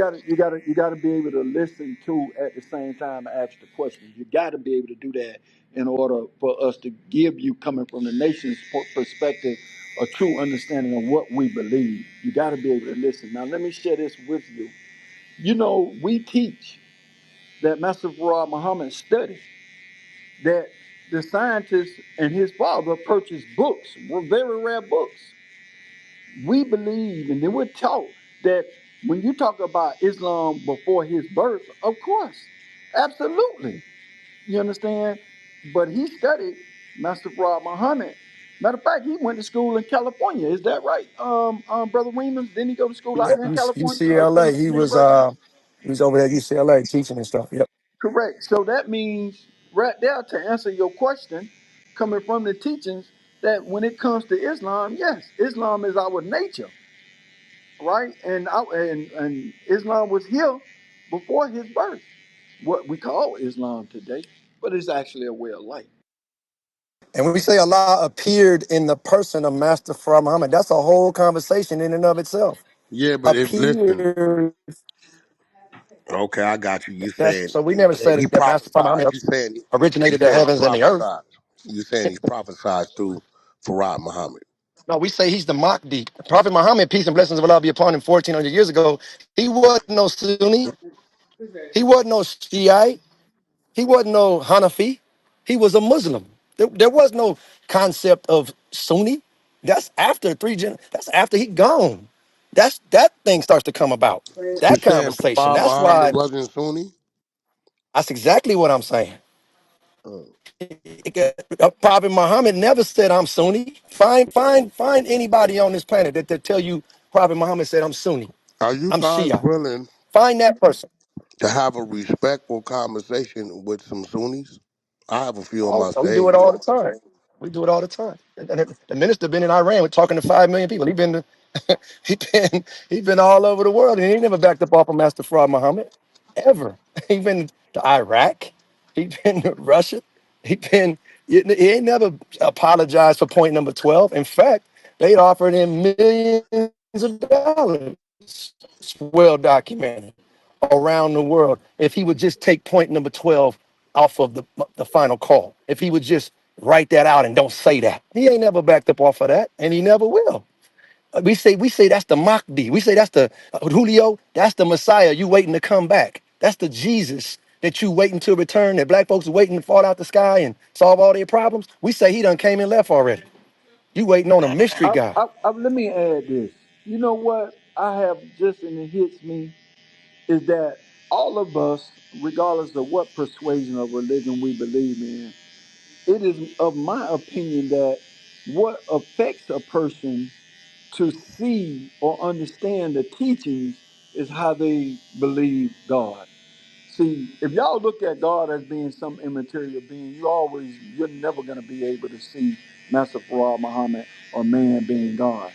S7: gotta be able to listen to at the same time and ask the questions. You gotta be able to do that in order for us to give you, coming from the nation's perspective, a true understanding of what we believe. You gotta be able to listen. Now, let me share this with you. You know, we teach that Master Farad Muhammad studied that the scientist and his father purchased books, were very rare books. We believe, and then we're taught that when you talk about Islam before his birth, of course, absolutely, you understand. But he studied Master Farad Muhammad. Matter of fact, he went to school in California. Is that right, Brother Weeman? Didn't he go to school out here in California,
S9: UCLA.
S7: Stanford University?
S9: He was over there at UCLA teaching and stuff. Yep.
S7: Correct. So that means right there, to answer your question, coming from the teachings, that when it comes to Islam, yes, Islam is our nature, right? And Islam was here before his birth. What we call Islam today, but it's actually a way of life.
S9: And when we say Allah appeared in the person of Master Farah Muhammad, that's a whole conversation in and of itself.
S5: Yeah, but if listen,
S9: Appeared.
S5: okay, I got you. You
S9: That's
S5: saying
S9: so we never said
S5: he
S9: that Master Farah
S5: prophesied.
S9: Muhammad
S5: You
S9: originated the
S5: saying he
S9: heavens and the earth.
S5: prophesied. You saying he's prophesied through Farad Muhammad.
S9: No, we say he's the Mahdi. Prophet Muhammad, peace and blessings of Allah be upon him 1400 years ago. He wasn't no Sunni. He wasn't no Shiite. He wasn't no Hanafi. He was a Muslim. There was no concept of Sunni. That's after that's after he gone. That thing starts to come about.
S5: You
S9: That
S5: saying
S9: conversation.
S5: Farad
S9: That's
S5: Muhammad
S9: why
S5: wasn't Sunni?
S9: that's exactly what I'm saying.
S5: Uh,
S9: Prophet Muhammad never said I'm Sunni. Find anybody on this planet that tell you Prophet Muhammad said I'm Sunni.
S5: Are you
S9: I'm
S5: guys
S9: Shia.
S5: willing
S9: Find that person.
S5: to have a respectful conversation with some Sunnis? I have a few on my
S9: We do it
S5: stage.
S9: all the time. We do it all the time. And the minister been in Iran with talking to 5 million people. He been all over the world, and he never backed up off of Master Fraud Muhammad, ever. He been to Iraq. He been to Russia. He ain't never apologized for point number 12. In fact, they offered him millions of dollars. It's well documented around the world if he would just take point number 12 off of the final call. If he would just write that out and don't say that. He ain't never backed up off of that, and he never will. We say that's the Mahdi. We say that's the Julio, that's the Messiah you waiting to come back. That's the Jesus that you waiting to return, that black folks are waiting to fall out the sky and solve all their problems. We say he done came and left already. You waiting on a mystery God.
S7: Let me add this. You know what I have just, and it hits me, is that all of us, regardless of what persuasion or religion we believe in, it is of my opinion that what affects a person to see or understand the teachings is how they believe God. See, if y'all look at God as being some immaterial being, you're never going to be able to see Master Farad Muhammad or man being God.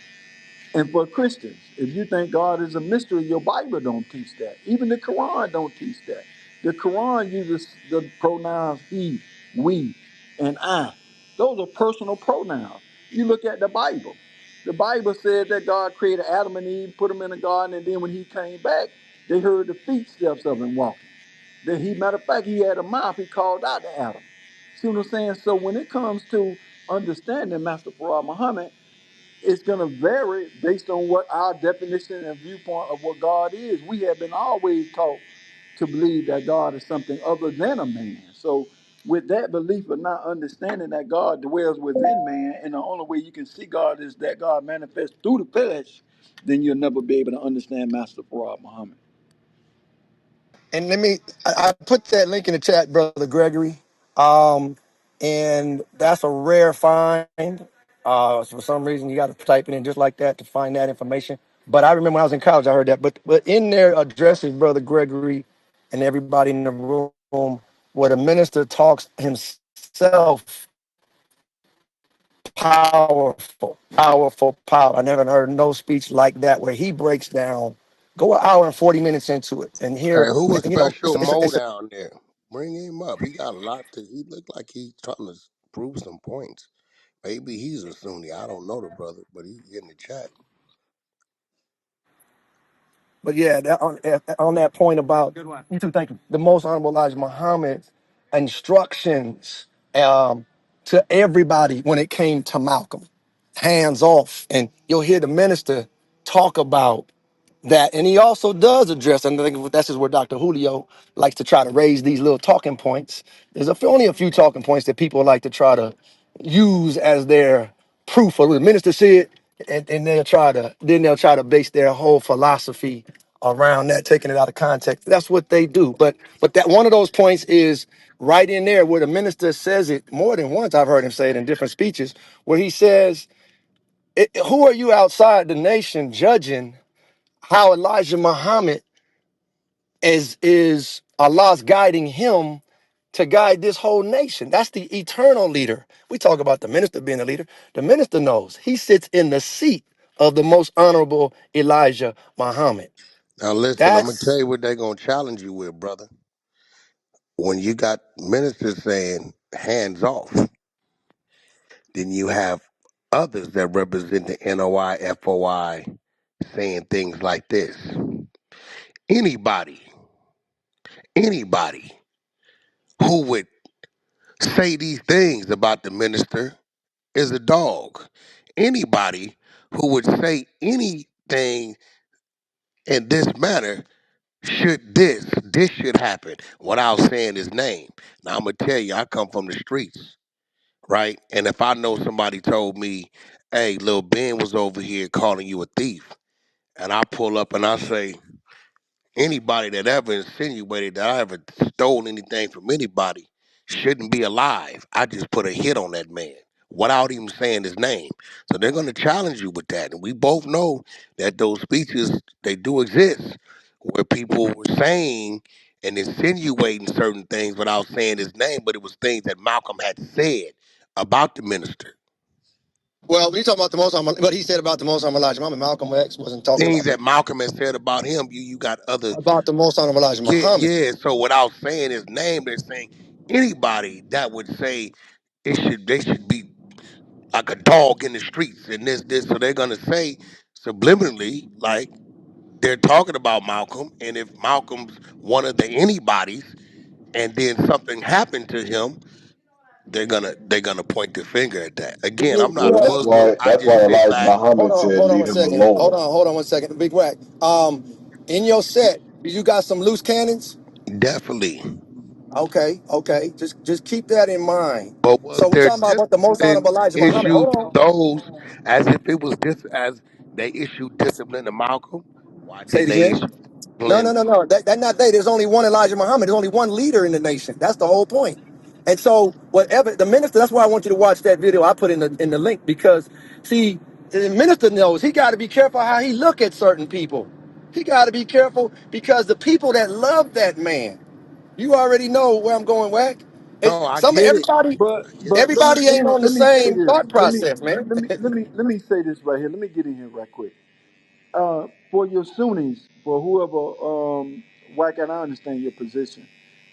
S7: And for Christians, if you think God is a mystery, your Bible don't teach that. Even the Quran don't teach that. The Quran uses the pronouns he, we, and I. Those are personal pronouns. You look at the Bible. The Bible said that God created Adam and Eve, put them in the garden, and then when he came back, they heard the footsteps of him walking. Matter of fact, he had a mouth, he called out to Adam. See what I'm saying? So when it comes to understanding Master Farad Muhammad, it's going to vary based on what our definition and viewpoint of what God is. We have been always taught to believe that God is something other than a man. So, with that belief of not understanding that God dwells within man, and the only way you can see God is that God manifests through the flesh, then you'll never be able to understand Master Farad Muhammad.
S9: And I put that link in the chat, Brother Gregory. Um, and that's a rare find. So for some reason, you got to type it in just like that to find that information. But I remember when I was in college, I heard that. But in there addresses Brother Gregory and everybody in the room where the minister talks himself power. I never heard no speech like that where he breaks down. Go an hour and 40 minutes into it, and
S5: Hey,
S9: here,
S5: who was
S9: you know,
S5: Special Mo down there? Bring him up. He got a lot to. He looked like he's trying to prove some points. Maybe he's a Sunni. I don't know the brother, but he in the chat.
S9: but yeah, on that point about you too, thank you. The most honorable Elijah Muhammad's instructions to everybody when it came to Malcolm, hands off, and you'll hear the minister talk about that, and he also does address, and I think that's just where Dr. Julio likes to try to raise these little talking points. There's only a few talking points that people like to try to use as their proof of the minister said, and they'll try to base their whole philosophy around that, taking it out of context. That's what they do. But that one of those points is right in there where the minister says it more than once. I've heard him say it in different speeches, where he says, "Who are you outside the nation judging how Elijah Muhammad is Allah's guiding him to guide this whole nation? That's the eternal leader." We talk about the minister being a leader. The minister knows he sits in the seat of the most honorable Elijah Muhammad.
S5: Now listen, I'm gonna tell
S9: That's
S5: you what they're gonna challenge you with, brother. When you got ministers saying hands off, then you have others that represent the NOI, FOI saying things like this. Anybody, anybody who would say these things about the minister is a dog. Anybody who would say anything in this manner this should happen without saying his name. Now I'm gonna tell you, I come from the streets, right? And if I know somebody told me, hey, Lil Ben was over here calling you a thief, and I pull up and I say, anybody that ever insinuated that I ever stole anything from anybody shouldn't be alive. I just put a hit on that man without even saying his name. So they're going to challenge you with that. And we both know that those speeches, they do exist, where people were saying and insinuating certain things without saying his name, but it was things that Malcolm had said about the minister.
S9: well, we talking about the most honorable, what he said about the most honorable Elijah Muhammad. Malcolm X wasn't talking
S5: Things that Malcolm had said about him, you got other.
S9: about the most honorable Elijah
S5: Yeah,
S9: Muhammad.
S5: yeah. So without saying his name, they're saying anybody that would say they should be like a dog in the streets and this. So they're gonna say subliminally, like they're talking about Malcolm, and if Malcolm's one of the anybody's, and then something happened to him, they're gonna point the finger at that. Again, I'm not
S9: Yeah,
S5: a
S8: Well,
S5: Muslim. I
S8: that's why
S5: just sit
S8: Elijah
S5: back.
S8: Muhammad said,
S9: hold on
S8: "Leave
S9: one
S8: him
S9: second.
S8: alone."
S9: Hold on one second. Big Wack. In your set, you got some loose cannons?
S5: Definitely.
S9: Okay. Just keep that in mind.
S5: But was
S9: So we
S5: there
S9: talking about what the most
S5: discipline
S9: honorable Elijah Muhammad.
S5: issued
S9: Hold
S5: to
S9: on.
S5: those as if it was this as they issued discipline to Malcolm? Why
S9: Say it
S5: didn't they
S9: again.
S5: issue
S9: No,
S5: discipline?
S9: no, no, no. That not they. There's only one Elijah Muhammad. There's only one leader in the nation. That's the whole point. And so whatever the minister, that's why I want you to watch that video I put in the link, because see, the minister knows he got to be careful how he look at certain people. He got to be careful because the people that love that man, you already know where I'm going, Wack.
S5: No, I
S9: Some
S5: get it.
S7: But
S5: I get it.
S7: but let me
S9: everybody
S7: let
S9: ain't
S7: me
S9: on the
S7: let me say
S9: same
S7: this.
S9: thought process, man.
S7: Let me say this right here. Let me get in here right quick. For your Sunnis, for whoever Wack, and I understand your position.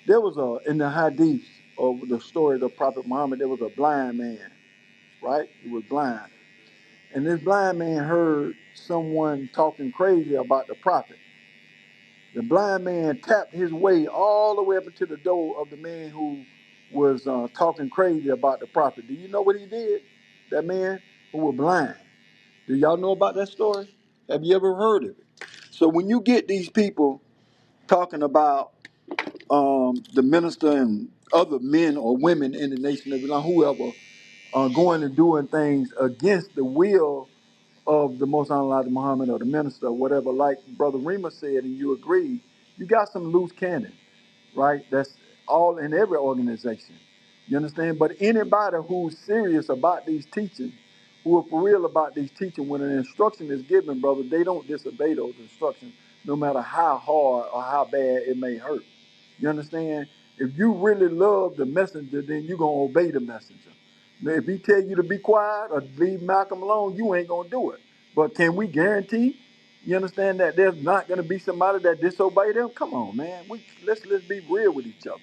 S7: There was in the hadith of the story of the Prophet Muhammad, there was a blind man, right? He was blind. And this blind man heard someone talking crazy about the prophet. The blind man tapped his way all the way up into the door of the man who was talking crazy about the prophet. Do you know what he did? That man who was blind. Do y'all know about that story? Have you ever heard of it? So when you get these people talking about the minister and other men or women in the nation of Islam, whoever, going and doing things against the will of the Most Honorable Elijah Muhammad or the minister or whatever, like Brother Rima said, and you agree, You got some loose cannon, right? That's all in every organization. You understand? But anybody who's serious about these teachings, who are for real about these teachings, when an instruction is given, brother, they don't disobey those instructions, no matter how hard or how bad it may hurt. You understand? If you really love the messenger, then you're gonna obey the messenger. Now, if he tell you to be quiet or leave Malcolm alone, you ain't gonna do it. But can we guarantee? You understand that there's not gonna be somebody that disobey them? Come on, man. Let's be real with each other,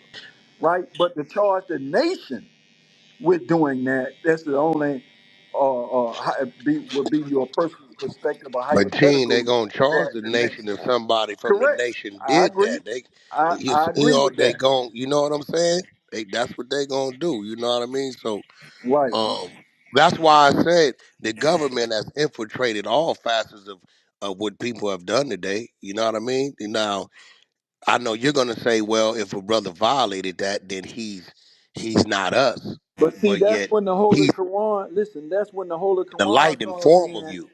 S7: right? But to charge the nation with doing that, that's the only would be your personal perspective or
S5: But Gene, they
S7: hypothetical
S5: gonna charge
S7: that
S5: the
S7: the
S5: nation if
S7: nation.
S5: somebody from the
S7: Correct.
S5: nation
S7: I
S5: did
S7: agree.
S5: that. They,
S7: I agree with
S5: they
S7: that.
S5: gon' you know what I'm saying? That's what they gonna do. You know what I mean? So,
S7: Right.
S5: that's why I said the government has infiltrated all facets of what people have done today. You know what I mean? Now, I know you're gonna say, well, if a brother violated that, then he's not us.
S7: But see,
S5: But
S7: that's
S5: yet
S7: when the Holy
S5: he's
S7: Quran. Listen, that's when the Holy
S5: the
S7: Quran
S5: light and
S7: comes
S5: form of
S7: in.
S5: you.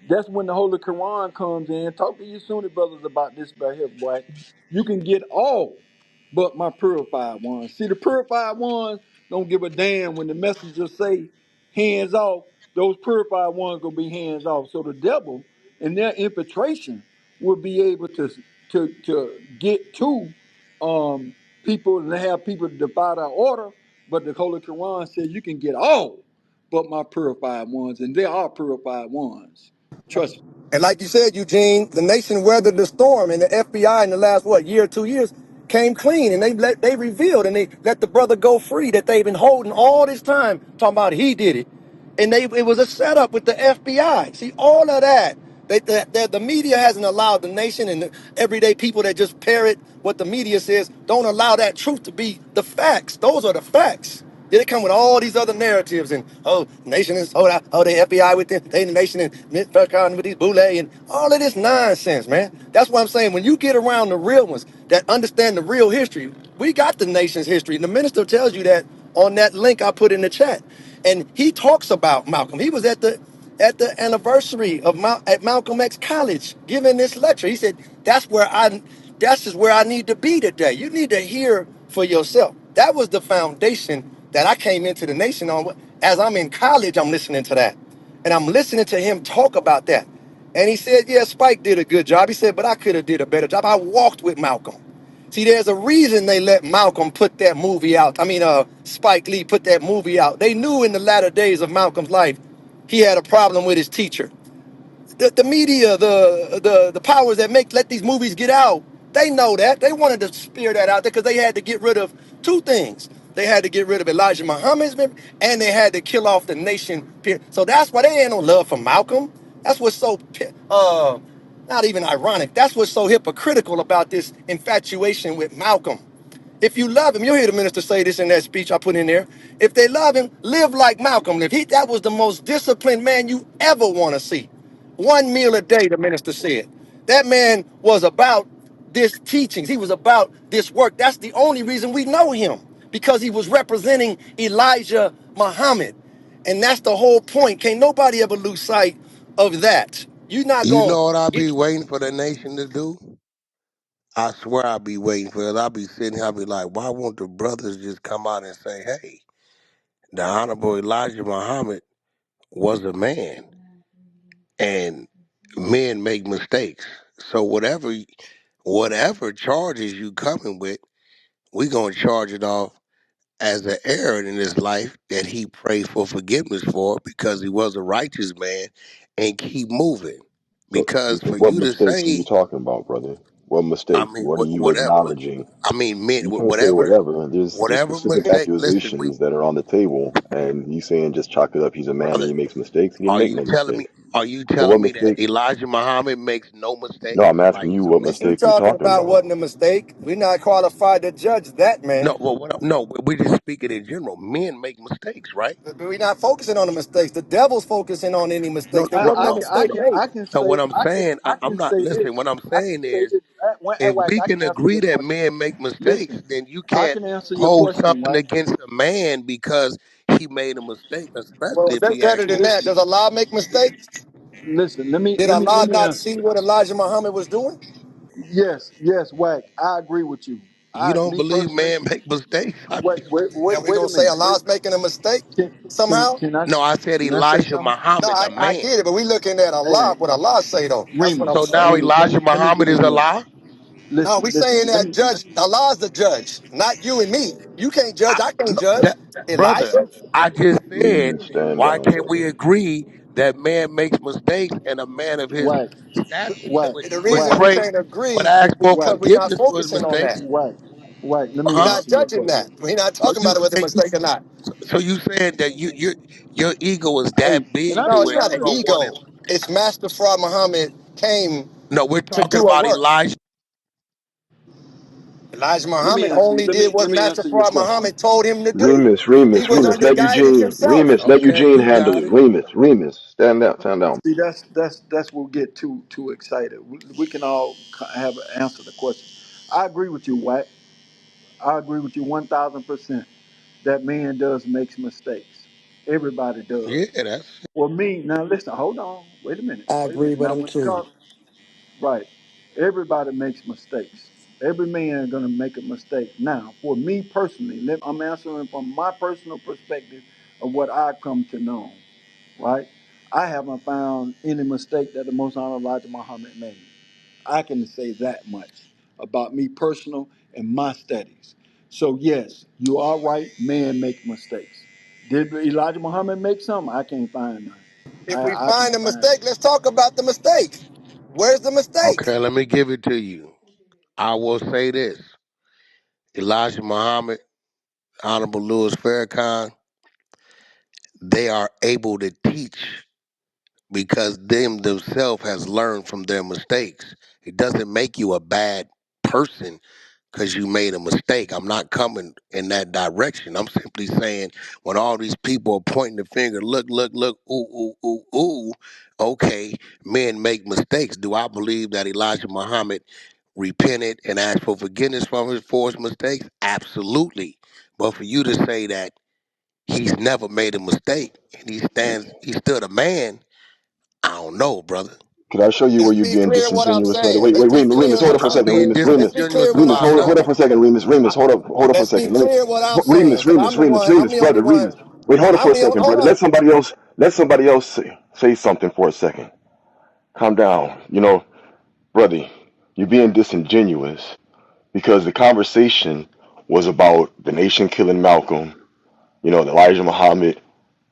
S7: That's when the Holy Quran comes in. Talk to your Sunni brothers about this right here, boy. You can get all but my purified ones. See, the purified ones don't give a damn when the messengers say hands off. Those purified ones gonna be hands off. So the devil and their infiltration will be able to get to people and have people to defy our order. But the Holy Quran says you can get all but my purified ones, and they are purified ones. Trust me.
S9: And like you said, Eugene, the nation weathered the storm, and the FBI in the last year, 2 years, came clean, and they revealed and they let the brother go free that they've been holding all this time, talking about he did it, and it was a setup with the FBI. See, all of that. The media hasn't allowed the nation and the everyday people that just parrot what the media says, don't allow that truth to be the facts. Those are the facts. Yeah, they come with all these other narratives and nation is the FBI with them, they the nation and with these boule and all of this nonsense, man. That's what I'm saying. When you get around the real ones that understand the real history, we got the nation's history. And the minister tells you that on that link I put in the chat. And he talks about Malcolm. He was at the anniversary of at Malcolm X College giving this lecture. He said, that's just where I need to be today. You need to hear for yourself. That was the foundation that I came into the nation on. As I'm in college, I'm listening to that. And I'm listening to him talk about that. And he said, yeah, Spike did a good job. He said, but I could have did a better job. I walked with Malcolm. See, there's a reason they let Malcolm put that movie out. Spike Lee put that movie out. They knew in the latter days of Malcolm's life, he had a problem with his teacher. The media, the powers that let these movies get out, they know that. They wanted to spear that out there because they had to get rid of two things. They had to get rid of Elijah Muhammad's and they had to kill off the nation. So that's why they ain't no love for Malcolm. That's what's so not even ironic. That's what's so hypocritical about this infatuation with Malcolm. If you love him, you'll hear the minister say this in that speech I put in there. If they love him, live like Malcolm. That was the most disciplined man you ever want to see. One meal a day, the minister said. That man was about this teachings. He was about this work. That's the only reason we know him, because he was representing Elijah Muhammad. And that's the whole point. Can't nobody ever lose sight of that. You're not
S5: You
S9: going
S5: know what I
S9: to
S5: be waiting for the nation to do? I swear I be waiting for it. I be sitting here, I be like, why won't the brothers just come out and say, hey, the Honorable Elijah Muhammad was a man, and men make mistakes. So whatever charges you coming with, we gonna charge it off as an error in his life that he prayed for forgiveness for because he was a righteous man, and keep moving.
S8: So,
S5: Because for
S8: what
S5: you to
S8: mistakes are you
S5: say,
S8: talking about, brother? What
S5: I
S8: mistakes?
S5: mean,
S8: What are you
S5: whatever.
S8: acknowledging?
S5: I mean, men,
S8: You can't say
S5: whatever,
S8: whatever. There's
S5: whatever
S8: specific
S5: mistake. Listen,
S8: accusations that are on the table, and you saying just chalk it up. He's a man and
S5: brother,
S8: he makes mistakes. He didn't
S5: are
S8: make
S5: you
S8: no
S5: telling
S8: mistake.
S5: me? Are you
S8: So, what
S5: telling me that
S8: mistakes?
S5: Elijah Muhammad makes no
S8: No,
S5: mistakes?
S8: I'm
S5: Like
S8: asking you
S5: he's a
S8: what
S5: man?
S9: we
S8: mistakes you
S9: talking
S8: talking
S9: about
S8: about.
S9: wasn't a mistake. We're not qualified to judge that,
S5: No,
S9: man.
S5: well, no, we're just speaking in general. Men make mistakes, right?
S9: But we're not focusing on the mistakes. The devil's focusing on any
S5: No,
S9: mistakes. There
S5: no,
S9: wasn't no
S5: no.
S9: mistake made.
S5: So what I'm saying, I'm not.
S7: This.
S5: Listen, what I'm
S7: I can
S5: saying
S7: say
S5: is,
S7: this.
S5: if
S7: Wack,
S5: we
S7: I
S5: can
S7: can answer
S5: agree
S7: your
S5: that
S7: question.
S5: men make mistakes,
S7: Listen,
S5: then you
S7: I
S5: can't
S7: can answer your
S5: hold
S7: question,
S5: something
S7: right?
S5: against a man because he made a mistake,
S9: Well,
S5: especially if
S9: that's
S5: he
S9: better than
S5: actually.
S9: that. Does Allah make mistakes?
S7: Listen,
S9: Did
S7: let
S9: Allah
S7: me
S9: not
S7: answer.
S9: see what Elijah Muhammad was doing?
S7: yes, Wack. I agree with you.
S5: You don't
S7: Me
S5: believe
S7: personally.
S5: man make mistakes? I
S7: Wait,
S5: mean,
S7: wait,
S9: And
S7: wait,
S9: we
S7: wait a
S9: gonna say
S7: minute. Wait.
S9: Allah's making a mistake
S7: Can
S9: somehow?
S5: no, I said
S7: can I say
S5: Elijah
S7: something?
S9: No,
S5: Muhammad, a
S9: I
S5: man.
S9: get it, but we looking at
S7: Hey,
S9: Allah, what Allah say though. That's what I'm
S5: So
S7: Remus,
S9: saying.
S5: now
S7: Remus,
S5: Elijah
S7: let me
S5: Muhammad
S7: get
S5: is
S7: in
S5: a
S7: there.
S5: lie?
S9: No, we saying
S7: Let
S9: that
S7: me.
S9: judge, Allah's the judge, not you and me. You can't
S5: I,
S9: judge, I can't
S5: no,
S9: judge.
S5: that brother,
S9: Elijah?
S5: I just said,
S8: Stand
S5: why
S8: down,
S5: can't
S8: brother.
S5: we agree that man makes mistakes and a man of his
S7: Wack,
S5: stature
S7: Wack,
S9: The
S5: would
S9: reason
S7: Wack,
S9: we
S5: pray,
S9: can't
S5: would
S9: agree is
S5: ask for
S9: because
S7: Wack,
S9: we're not
S5: forgiveness for his
S9: focusing on
S5: mistakes?
S9: that.
S7: Wack, Wack. Let me
S9: We're
S5: Huh?
S9: not
S7: answer your
S9: judging
S7: question.
S9: that. We're not
S5: So
S9: talking
S5: you
S9: about it whether
S5: saying
S9: mistake or not.
S5: so you saying that your ego is
S7: Hey,
S5: that
S7: can
S5: big
S7: I
S5: to
S9: No,
S7: be
S9: it's
S5: where
S9: not
S5: you
S9: an
S7: heard?
S5: don't want
S9: ego.
S5: him?
S9: It's Master Farad Muhammad came
S5: No, we're
S9: to
S5: talking
S9: do a
S5: about
S9: work.
S5: Elijah.
S9: Elijah
S7: Let me
S9: Muhammad
S7: answer.
S9: only
S7: Let
S9: did
S7: me
S9: what
S7: let me
S9: Master
S7: answer your
S9: Farad
S7: question.
S9: Muhammad told him to do.
S8: Remus,
S9: He
S8: Remus,
S9: was
S8: Remus,
S9: under
S8: let
S9: guidance
S8: Eugene,
S9: himself.
S8: Remus, let
S5: Okay,
S8: Eugene
S5: you
S8: handle
S5: got
S8: it.
S5: it.
S8: Remus, Remus, stand down, stand down.
S7: See, that's where we get too excited. We can all have answer the question. I agree with you, Wack. I agree with you 1,000%. That man does makes mistakes. Everybody does.
S5: Yeah, that's
S7: For me, now listen, hold on, wait a minute,
S9: I
S7: wait a
S9: agree
S7: minute.
S9: with
S7: Now
S9: him
S7: when it
S9: too.
S7: comes right, everybody makes mistakes. Every man gonna make a mistake. Now, for me personally, I'm answering from my personal perspective of what I come to know. Right, I haven't found any mistake that the Most Honorable Elijah Muhammad made. I can say that much about me personal and my studies. So yes, you are right. Man make mistakes. Did Elijah Muhammad make some? I can't find none.
S9: If we
S7: I
S9: find
S7: can't
S9: a
S7: find
S9: mistake,
S7: it.
S9: let's talk about the mistake. Where's the mistake?
S5: okay. Let me give it to you. I will say this: Elijah Muhammad, Honorable Louis Farrakhan, they are able to teach because them themselves has learned from their mistakes. It doesn't make you a bad person because you made a mistake. I'm not coming in that direction. I'm simply saying when all these people are pointing the finger, look, look, look, ooh, ooh, ooh, ooh, okay, men make mistakes. Do I believe that Elijah Muhammad repented and asked for forgiveness from his forced mistakes? Absolutely. But for you to say that he's never made a mistake and he stood a man, I don't know, brother.
S8: Could I show you where
S9: Let's
S8: you're
S9: be
S8: being
S9: clear what I'm
S8: disingenuous, brother?
S9: saying.
S8: Wait,
S9: Let's
S8: wait,
S9: be
S8: Remus,
S9: clear
S8: Remus, hold
S9: what
S8: up for a
S9: I'm
S5: I'm
S8: second,
S5: being
S9: saying.
S8: Remus,
S9: Let's
S8: Remus,
S9: be
S5: disingenuous
S9: clear what
S8: Remus,
S9: I'm
S5: about
S8: hold up
S9: saying.
S8: for
S5: nothing.
S8: a second, Remus, Remus, hold up for a
S9: Let's
S8: second.
S9: be clear what I'm
S8: Ho-
S9: saying.
S8: Remus,
S9: Because I'm
S8: Remus,
S9: the
S8: Remus,
S9: one, I'm
S8: Remus,
S9: the only
S8: brother,
S9: one.
S8: Remus. Wait, hold up for
S9: I'm
S8: a
S9: the
S8: second,
S9: hold
S8: brother.
S9: up.
S8: Let somebody else say something for a second. Calm down. Brother, you're being disingenuous because the conversation was about the nation killing Malcolm, Elijah Muhammad,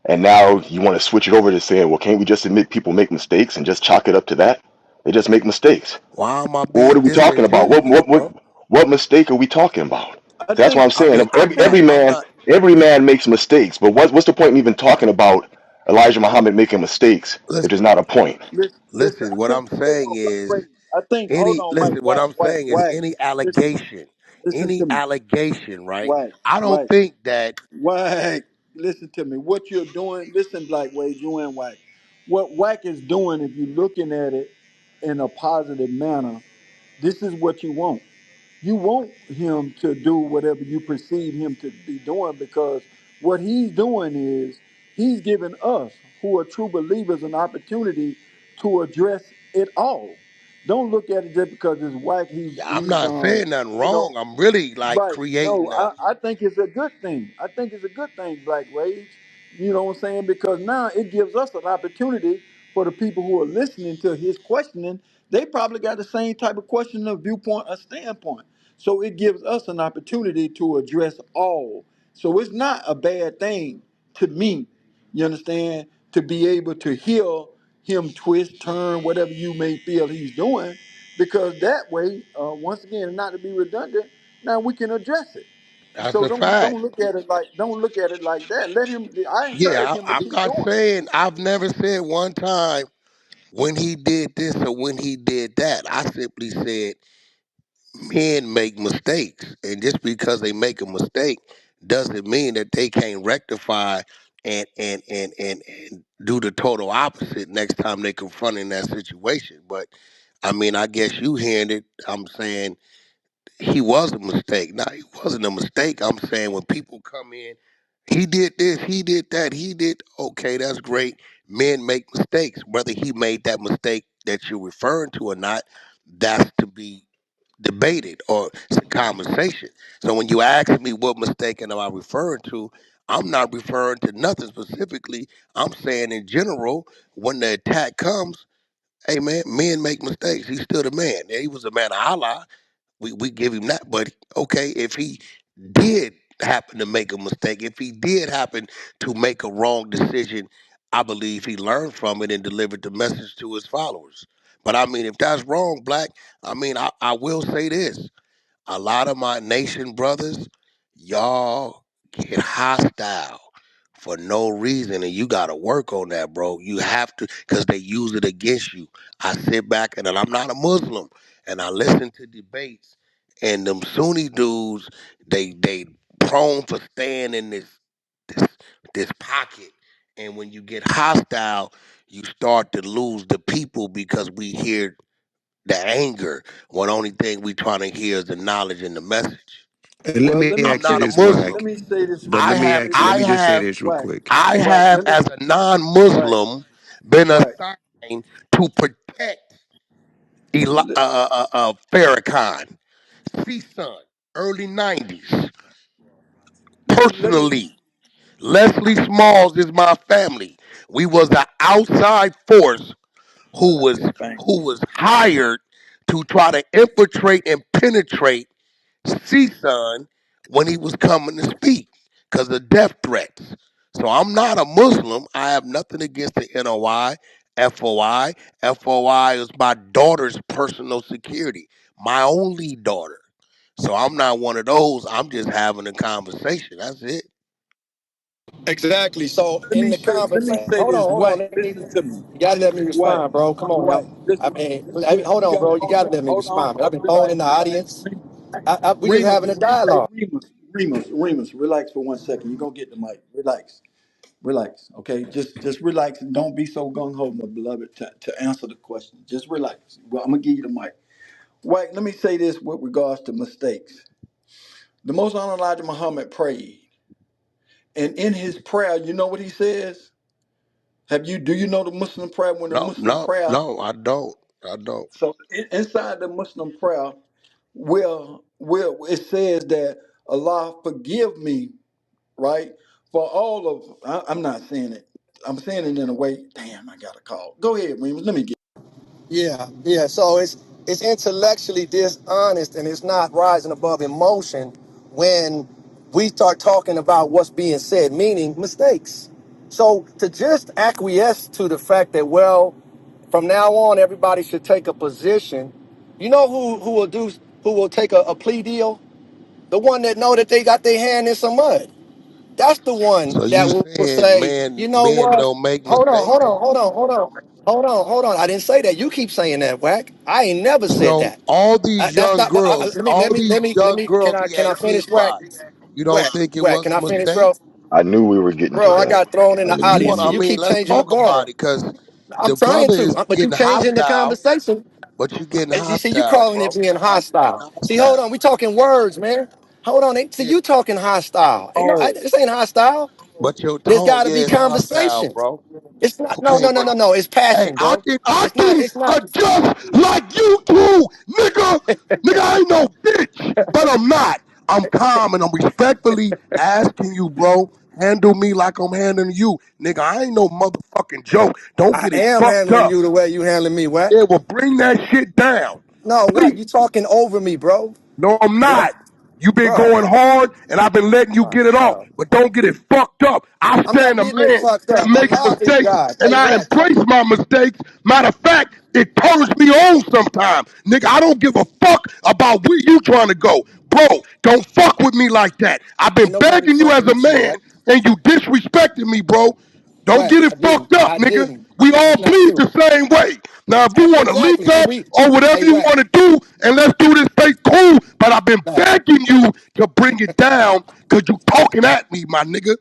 S8: and now you want to switch it over to saying, well, can't we just admit people make mistakes and just chalk it up to that? They just make mistakes.
S5: Why am I
S8: Well, what
S5: being
S8: are we talking about? What
S5: disingenuous,
S8: what what
S5: bro?
S8: what mistake are we talking about?
S7: I
S8: That's what
S7: think
S8: I'm
S5: I
S8: saying.
S5: mean,
S7: I think
S5: I'm not.
S8: Every man makes mistakes, but what's the point in even talking about Elijah Muhammad making mistakes if
S5: Listen,
S8: there's not a point?
S7: listen.
S5: listen.
S7: I
S5: What
S7: think
S5: I'm saying
S7: hold on,
S5: is,
S7: wait. I think hold on, Mike.
S5: what
S7: Whack,
S5: I'm
S7: whack,
S5: saying is,
S7: whack. Listen, listen to me.
S5: right?
S7: Whack,
S5: I don't
S7: whack.
S5: think that.
S7: Whack, listen to me. What you're doing, listen, Black Wade, you and Whack. What Whack is doing, if you're looking at it in a positive manner, this is what you want. You want him to do whatever you perceive him to be doing because what he's doing is he's giving us, who are true believers, an opportunity to address it all. Don't look at it just because it's Whack.
S5: Yeah, I'm not saying nothing
S7: You know.
S5: wrong. I'm really like
S7: Right. No,
S5: creating a.
S7: I think it's a good thing. I think it's a good thing, Black Rage. You know what I'm saying? Because now it gives us an opportunity for the people who are listening to his questioning. They probably got the same type of question or viewpoint or standpoint. So it gives us an opportunity to address all. So it's not a bad thing to me, you understand, to be able to hear him twist, turn, whatever you may feel he's doing, because that way, once again, and not to be redundant, now we can address it.
S5: That's
S7: So
S5: a
S7: don't
S5: fact.
S7: look at it like that. Let him. I encourage
S5: Yeah,
S7: him to
S5: I'm
S7: keep
S5: not
S7: doing it.
S5: saying. I've never said one time when he did this or when he did that. I simply said men make mistakes, and just because they make a mistake doesn't mean that they can't rectify and do the total opposite next time they confronting that situation. But I mean, I guess you hearing it. I'm saying he was a mistake. No, he wasn't a mistake. I'm saying when people come in, he did this, he did that, he did. Okay, that's great. Men make mistakes. Whether he made that mistake that you're referring to or not, that's to be. debated or it's a conversation. So when you ask me what mistake am I referring to, I'm not referring to nothing specifically. I'm saying in general, when the attack comes, hey man, men make mistakes. He's still the man. He was a man of Allah. We give him that. But okay, if he did happen to make a mistake, if he did happen to make a wrong decision, I believe he learned from it and delivered the message to his followers. But I mean, if that's wrong, Black, I mean, I will say this. A lot of my nation brothers, y'all get hostile for no reason, and you got to work on that, bro. You have to, because they use it against you. I sit back and I'm not a Muslim, and I listen to debates, and them Sunni dudes, they prone for staying in this this pocket, and when you get hostile, you start to lose the people because we hear the anger. One only thing we trying to hear is the knowledge and the message.
S1: And let
S7: Well,
S1: me
S5: I'm
S1: ask you
S5: not a
S1: this,
S7: let
S5: Muslim.
S1: Wack.
S7: me say this.
S1: But let me ask. Let me just say this real
S7: Right,
S1: quick.
S5: I
S7: right.
S5: have
S7: Let me.
S5: as a
S7: Right,
S5: non-Muslim been
S7: right.
S5: assigned to protect
S7: Let,
S5: Farrakhan, C-Son, early 90s.
S7: let me.
S5: Personally, Leslie Smalls is my family. We was an outside force
S7: Thank you.
S5: who was hired to try to infiltrate and penetrate CSUN when he was coming to speak because of death threats. So I'm not a Muslim. I have nothing against the NOI, FOI. FOI is my daughter's personal security, my only daughter. So I'm not one of those. I'm just having a conversation. That's it.
S9: Exactly. So
S7: Let
S9: in
S7: me
S9: the
S7: say. Let me
S9: conversation,
S7: say this.
S9: hold on.
S7: White. Listen to me.
S9: You gotta let me
S7: White.
S9: respond, bro. Come on
S7: White.
S9: now. I
S7: Listen.
S9: mean, hold
S7: You
S9: on,
S7: got.
S9: bro. You
S7: Hold
S9: gotta
S7: on.
S9: let me
S7: Hold on.
S9: respond. I've been thrown
S7: Relax.
S9: in the
S7: Relax.
S9: audience. We just
S7: Remus.
S9: having a dialogue.
S7: Remus. Relax for 1 second. You're gonna get the mic. Relax. Okay. Just relax and don't be so gung ho, my beloved, to answer the question. Just relax. Well, I'm gonna give you the mic. White. Let me say this with regards to mistakes. The Most Honorable Elijah Muhammad prayed, and in his prayer, you know what he says? Do you know the Muslim prayer? When the
S5: No,
S7: Muslim
S5: no,
S7: prayer,
S5: no, I don't. I don't.
S7: so inside the Muslim prayer, will it says that Allah forgive me, right? For all of, I'm not saying it. I'm saying it in a way. Damn, I got a call. Go ahead, Remus. Let me get.
S9: Yeah. So it's intellectually dishonest and it's not rising above emotion when we start talking about what's being said, meaning mistakes. So to just acquiesce to the fact that, well, from now on everybody should take a position. You know who will take a plea deal? The one that know that they got their hand in some mud. That's the one
S5: So
S9: that
S5: you
S9: will
S5: saying
S9: say, you know
S5: men
S9: what?
S5: don't make
S9: Hold on,
S5: mistakes?
S9: hold on, hold on, hold on, hold on. I didn't say that. You keep saying that, Wack. I ain't never said
S5: So
S9: that.
S5: all these
S9: That's
S5: young
S9: not.
S5: girls, all these
S9: Let
S5: young
S9: me.
S5: girls he
S9: Can
S5: had
S9: I finish,
S5: kids
S9: Wack?
S5: by, you don't think it
S9: Wack.
S5: was
S9: Can
S5: a
S9: I finish,
S5: mistake?
S9: bro?
S8: I knew we were getting to
S9: Bro, I
S8: that.
S9: got thrown in
S8: I
S9: the
S5: If you
S8: knew
S5: want,
S9: audience,
S8: we
S5: I
S9: and you
S8: were.
S5: mean,
S9: keep
S5: let's
S9: changing the
S5: talk about
S9: bar.
S5: it because
S9: I'm
S5: the
S9: trying
S5: brother
S9: to,
S5: is
S9: but you
S5: getting
S9: changing the
S5: hostile.
S9: conversation.
S5: But you getting
S9: You see, you
S5: hostile,
S9: calling it
S5: bro.
S9: being
S5: You getting
S9: hostile. See, hold
S5: hostile.
S9: on, we talking words, man. Hold on, see,
S5: Yeah.
S9: you talking hostile. Ain't no,
S5: Oh,
S9: this ain't hostile.
S5: but your
S9: There's
S5: tone,
S9: got to
S5: yeah,
S9: be
S5: it's hostile,
S9: conversation.
S5: bro.
S9: It's not. No,
S5: Okay,
S9: no, no,
S5: bro.
S9: no, no. It's
S5: Hey,
S9: passion,
S5: I
S9: bro.
S5: can I
S9: It's not.
S5: can
S9: It's not.
S5: adjust like you do, nigga. Nigga, I ain't no bitch, but I'm not. I'm calm and I'm respectfully asking you, bro. Handle me like I'm handling you, nigga. I ain't no motherfucking joke. Don't
S9: I
S5: get it
S9: am
S5: fucked
S9: handling
S5: up.
S9: you the way you handling me, what?
S5: Yeah, well, bring that shit down,
S9: No, what?
S5: please.
S9: You talking over me, bro?
S5: No, I'm
S9: You know,
S5: not. You've been
S9: bro.
S5: going hard, and I've been letting you get it off. But don't get it fucked up. I
S9: I'm not
S5: stand a
S9: getting it
S5: man
S9: fucked
S5: that
S9: up.
S5: makes
S9: Allah is
S5: mistakes,
S9: God.
S5: and
S9: Hey,
S5: I
S9: what?
S5: embrace my mistakes. Matter of fact, it turns me on sometimes. Nigga, I don't give a fuck about where you trying to go. Bro, don't fuck with me like that. I've been
S9: Ain't nobody
S5: begging you as
S9: fucking
S5: a
S9: with you,
S5: man,
S9: what?
S5: and you disrespected me, bro. Don't
S9: What?
S5: get it
S9: I didn't.
S5: fucked up,
S9: I
S5: nigga.
S9: didn't.
S5: We all
S9: That's not
S5: bleed
S9: true.
S5: the same way. Now, if you want to link
S9: Exactly. And
S5: up
S9: we,
S5: or whatever
S9: hey,
S5: you
S9: what?
S5: want to do, and let's do this thing, cool. But I've been
S9: Look,
S5: begging you to bring it down because you talking at me, my nigga.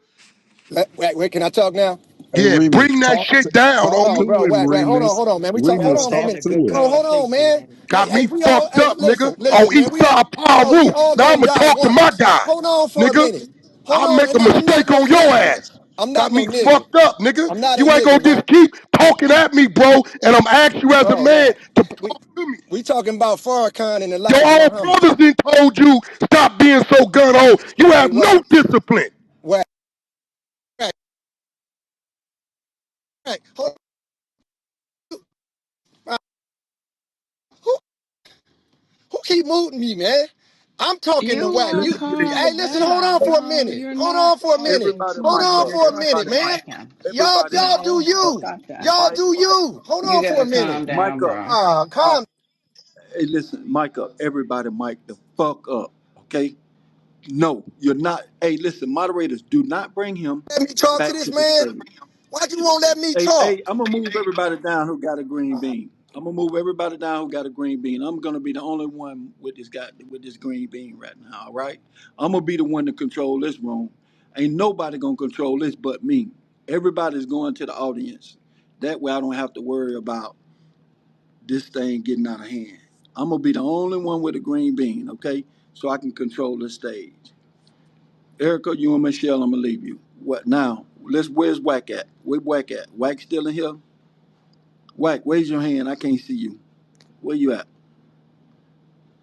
S9: wait, can I talk now?
S12: Hey,
S5: Yeah,
S12: Remus,
S5: bring that
S12: talk
S5: shit down,
S9: Hold on,
S5: homie.
S12: to
S9: bro.
S12: him, Remus.
S9: Hold on, man. We talk. Hold
S12: Remus,
S9: on,
S12: talk
S9: man.
S12: to him.
S9: Hold on, man.
S5: Got me
S9: We all.
S5: fucked
S9: Hey,
S5: up, nigga, on
S9: listen, man.
S5: east
S9: We all.
S5: side power
S9: Bro, we
S5: roof.
S9: all
S5: Now
S9: gonna
S5: I'ma
S9: die
S5: talk to my
S9: once.
S5: guy,
S9: Hold on for a
S5: nigga.
S9: minute. Hold
S5: I'll
S9: on.
S5: make a
S9: I'm not
S5: mistake
S9: gonna
S5: on your
S9: let.
S5: ass.
S9: I'm not
S5: Got me
S9: no nigga.
S5: fucked up, nigga.
S9: I'm not a
S5: You ain't gonna
S9: nigga, man.
S5: just keep talking at me, bro. And I'm asking you as a
S9: Bro,
S5: man
S9: man.
S5: to
S9: We
S5: talk to me.
S9: we talking about Farrakhan and
S5: Your
S9: Elijah
S5: own
S9: Muhammad.
S5: brothers done told you stop being so gun ho. You
S9: Hey,
S5: have no
S9: Wack,
S5: discipline.
S9: Wack, Wack, Wack. Uh, Who who keep muting me, man? I'm talking to
S10: You
S9: Wack.
S10: will
S9: You,
S10: calm
S9: hey, listen, hold on for a
S10: down.
S9: minute.
S10: You're
S9: Hold
S10: not
S9: on for a minute.
S10: talking
S7: Everybody
S10: too
S9: Hold
S10: much.
S7: mic
S9: on
S7: up.
S10: You're
S9: for a
S10: talking
S9: minute,
S7: Everybody
S10: just
S9: man.
S7: mic.
S10: like him.
S7: Everybody
S9: Y'all
S7: mic.
S9: do
S10: No,
S9: you.
S10: stop that.
S9: Y'all
S7: Mic
S9: do
S7: up.
S9: you. Hold
S10: You
S9: on for a
S10: gotta
S9: minute.
S10: calm down,
S7: Mic up.
S10: bro.
S7: Uh,
S9: Calm.
S7: hey, listen, mic up. Everybody mic the fuck up. Okay? No, you're not. Hey, listen, moderators, do not bring him
S9: Let me talk to
S7: back
S9: this
S7: to the
S9: man.
S7: stage.
S9: Why you won't let me
S7: Hey,
S9: talk?
S7: I'm gonna move everybody down who got a green bean. I'm gonna move everybody down who got a green bean. I'm gonna be the only one with this green bean right now. All right. I'm gonna be the one to control this room. Ain't nobody gonna control this but me. Everybody's going to the audience. That way I don't have to worry about this thing getting out of hand. I'm gonna be the only one with a green bean. Okay, so I can control the stage. Erica, you and Michelle, I'm gonna leave you. What now? Where's Wack at? Where Wack at? Wack still in here? Wack, raise your hand. I can't see you. Where you at?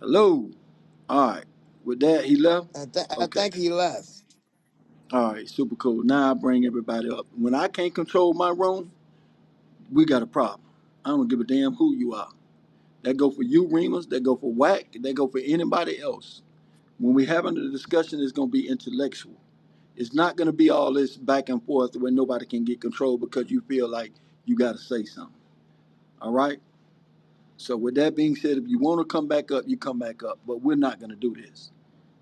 S7: Hello. All right. With that, he left.
S9: I
S7: Okay.
S9: think he left.
S7: All right. Super cool. Now I bring everybody up. When I can't control my room, we got a problem. I don't give a damn who you are. That go for you, Remus. That go for Wack. That go for anybody else. When we having a discussion, it's gonna be intellectual. It's not gonna be all this back and forth where nobody can get control because you feel like you got to say something. All right. So with that being said, if you want to come back up, you come back up. But we're not gonna do this.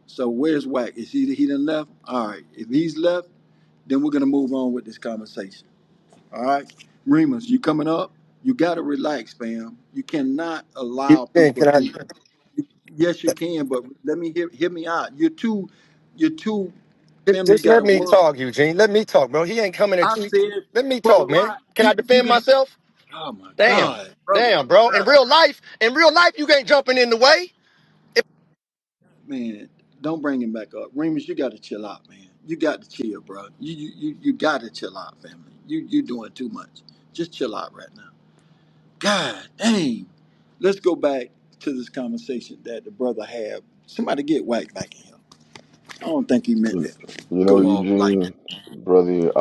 S7: So where's Wack? Is he done left? All right. If he's left, then we're gonna move on with this conversation. All right. Remus, you coming up? You gotta relax, fam. You cannot
S9: You
S7: allow
S9: think,
S7: people
S9: can I
S7: to. Yes, you can, but let me hear me out. You're too family
S9: just let
S7: got a
S9: me
S7: word.
S9: talk, Eugene? Let me talk, bro. He ain't coming at
S7: I
S9: you.
S7: said,
S9: Let me
S7: brother,
S9: talk, man.
S7: why
S9: Can I
S7: you
S9: defend
S7: didn't?
S9: myself?
S7: Oh my
S9: Damn.
S7: God, brother,
S9: Damn, bro.
S7: God,
S9: In real life, you ain't jumping in the way.
S7: man, don't bring him back up. Remus, you got to chill out, man. You got to chill, bro. You got to chill out, family. You doing too much. Just chill out right now. God dang. Let's go back to this conversation that the brother had. Somebody get Wack back in here. I don't think he meant
S8: You,
S7: to
S8: you know,
S7: go off like that.
S8: Eugene, brother,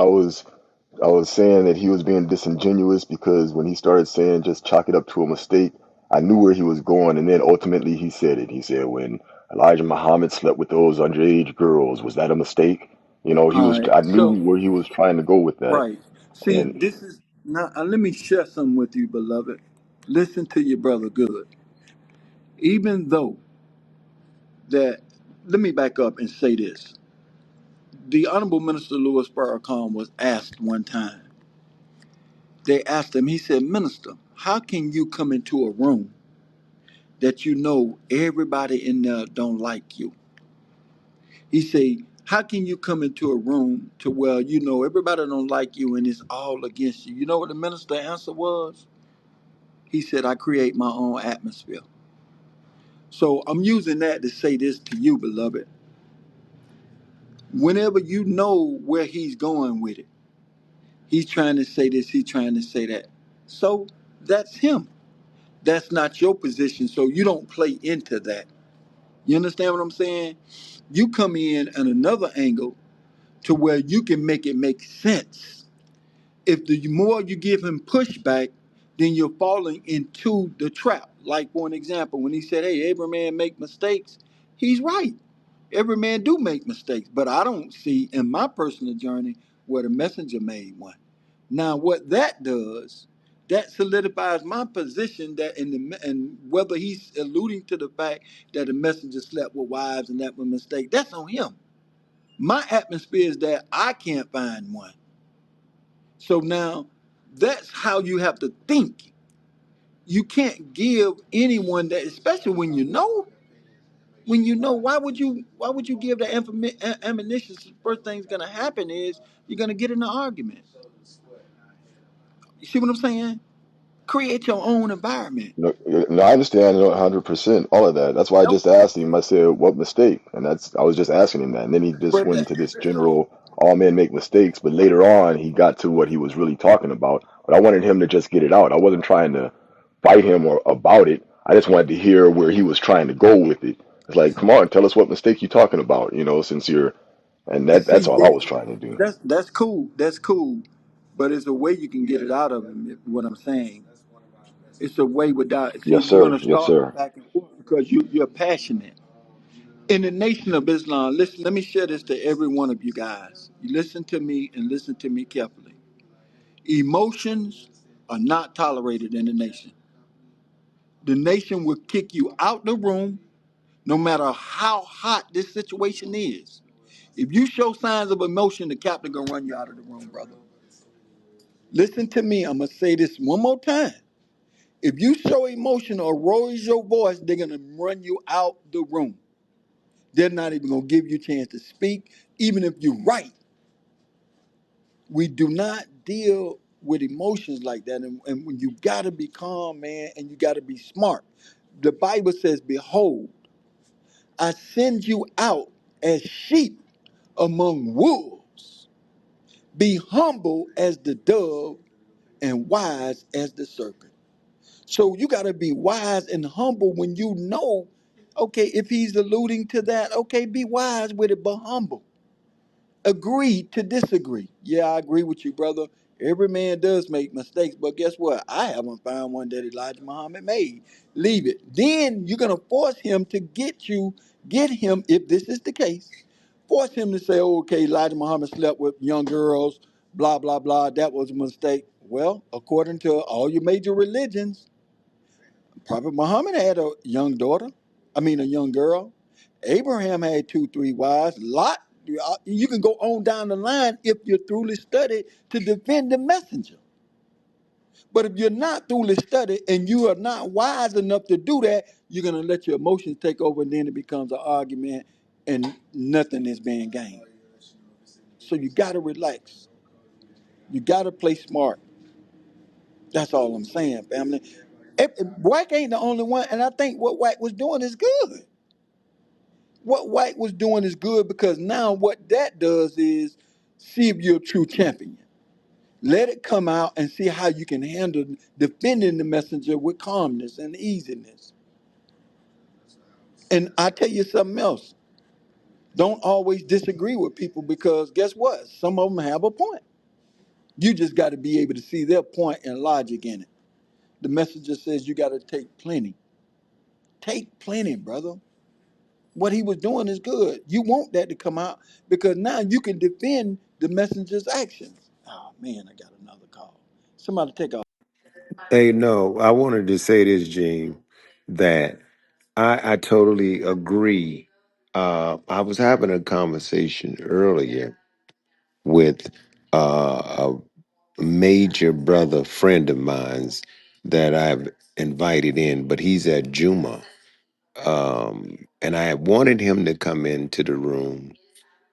S8: I was saying that he was being disingenuous because when he started saying just chalk it up to a mistake, I knew where he was going, and then ultimately he said it. He said when Elijah Muhammad slept with those underage girls, was that a mistake? You know,
S7: All right.
S8: I knew
S7: So,
S8: where he was trying to go with that.
S7: right. See,
S8: And
S7: this is now. Let me share something with you, beloved. Listen to your brother good. Even though that, let me back up and say this. The Honorable Minister Louis Farrakhan was asked one time. They asked him. He said, "Minister, how can you come into a room that you know everybody in there don't like you?" He said, "How can you come into a room to where you know everybody don't like you and it's all against you?" You know what the minister answer was? He said, "I create my own atmosphere." So I'm using that to say this to you, beloved. Whenever you know where he's going with it, he's trying to say this, he's trying to say that. So that's him. That's not your position. So you don't play into that. You understand what I'm saying? You come in at another angle to where you can make it make sense. If the more you give him pushback, then you're falling into the trap. Like for an example, when he said, "Hey, every man make mistakes," he's right. Every man do make mistakes, but I don't see in my personal journey where the messenger made one. Now, what that does, that solidifies my position that and whether he's alluding to the fact that the messenger slept with wives and that was a mistake, that's on him. My atmosphere is that I can't find one. So now that's how you have to think. You can't give anyone that, especially when you know. When you know, why would you give that ammunition? First thing's gonna happen is you're gonna get in an argument. You see what I'm saying? Create your own environment.
S8: no, no, I understand 100% all of that. That's why I just
S7: Okay.
S8: asked him. I said, "What mistake?" And I was just asking him that, and then he just
S7: But
S8: went into this general. all men make mistakes, but later on he got to what he was really talking about. But I wanted him to just get it out. I wasn't trying to fight him or about it. I just wanted to hear where he was trying to go with it. It's like, come on, tell us what mistake you're talking about, you know, since you're, and
S7: And
S8: that's
S7: see,
S8: all I was trying to do.
S7: that's cool. That's cool. But it's a way you can get it out of him. What I'm saying, it's a way without. See,
S8: Yes,
S7: you're
S8: sir.
S7: gonna
S8: Yes,
S7: start
S8: sir.
S7: back and forth because you're passionate. In the Nation of Islam, listen. Let me share this to every one of you guys. You listen to me and listen to me carefully. Emotions are not tolerated in the nation. The nation will kick you out the room no matter how hot this situation is. If you show signs of emotion, the captain gonna run you out of the room, brother. Listen to me. I'm gonna say this one more time. If you show emotion or raise your voice, they're gonna run you out the room. They're not even gonna give you a chance to speak, even if you're right. We do not deal with emotions like that, and when you gotta be calm, man, and you gotta be smart. The Bible says, "Behold, I send you out as sheep among wolves. Be humble as the dove and wise as the serpent." So you got to be wise and humble when you know, okay, if he's alluding to that, okay, be wise with it, but humble. Agree to disagree. Yeah, I agree with you, brother. Every man does make mistakes, but guess what? I haven't found one that Elijah Muhammad made. Leave it. Then you're gonna force him to get him, if this is the case, force him to say, oh, okay, Elijah Muhammad slept with young girls, blah, blah, blah. That was a mistake. Well, according to all your major religions, Prophet Muhammad had a young daughter. I mean, a young girl. Abraham had two, three wives. Lot, you can go on down the line if you're truly studied to defend the messenger. But if you're not truly studied and you are not wise enough to do that, you're going to let your emotions take over and then it becomes an argument and nothing is being gained. So you got to relax. You got to play smart. That's all I'm saying, family. Wack ain't the only one, and I think what Wack was doing is good. What White was doing is good because now what that does is see if you're a true champion. Let it come out and see how you can handle defending the messenger with calmness and easiness. And I tell you something else. Don't always disagree with people because guess what? Some of them have a point. You just got to be able to see their point and logic in it. The messenger says you got to take plenty. Take plenty, brother. What he was doing is good. You want that to come out because now you can defend the messenger's actions. Oh man, I got another call. Somebody take off.
S1: Hey, no, I wanted to say this, Gene, that I totally agree. I was having a conversation earlier with a major brother friend of mine's that I've invited in, but he's at Juma. And I wanted him to come into the room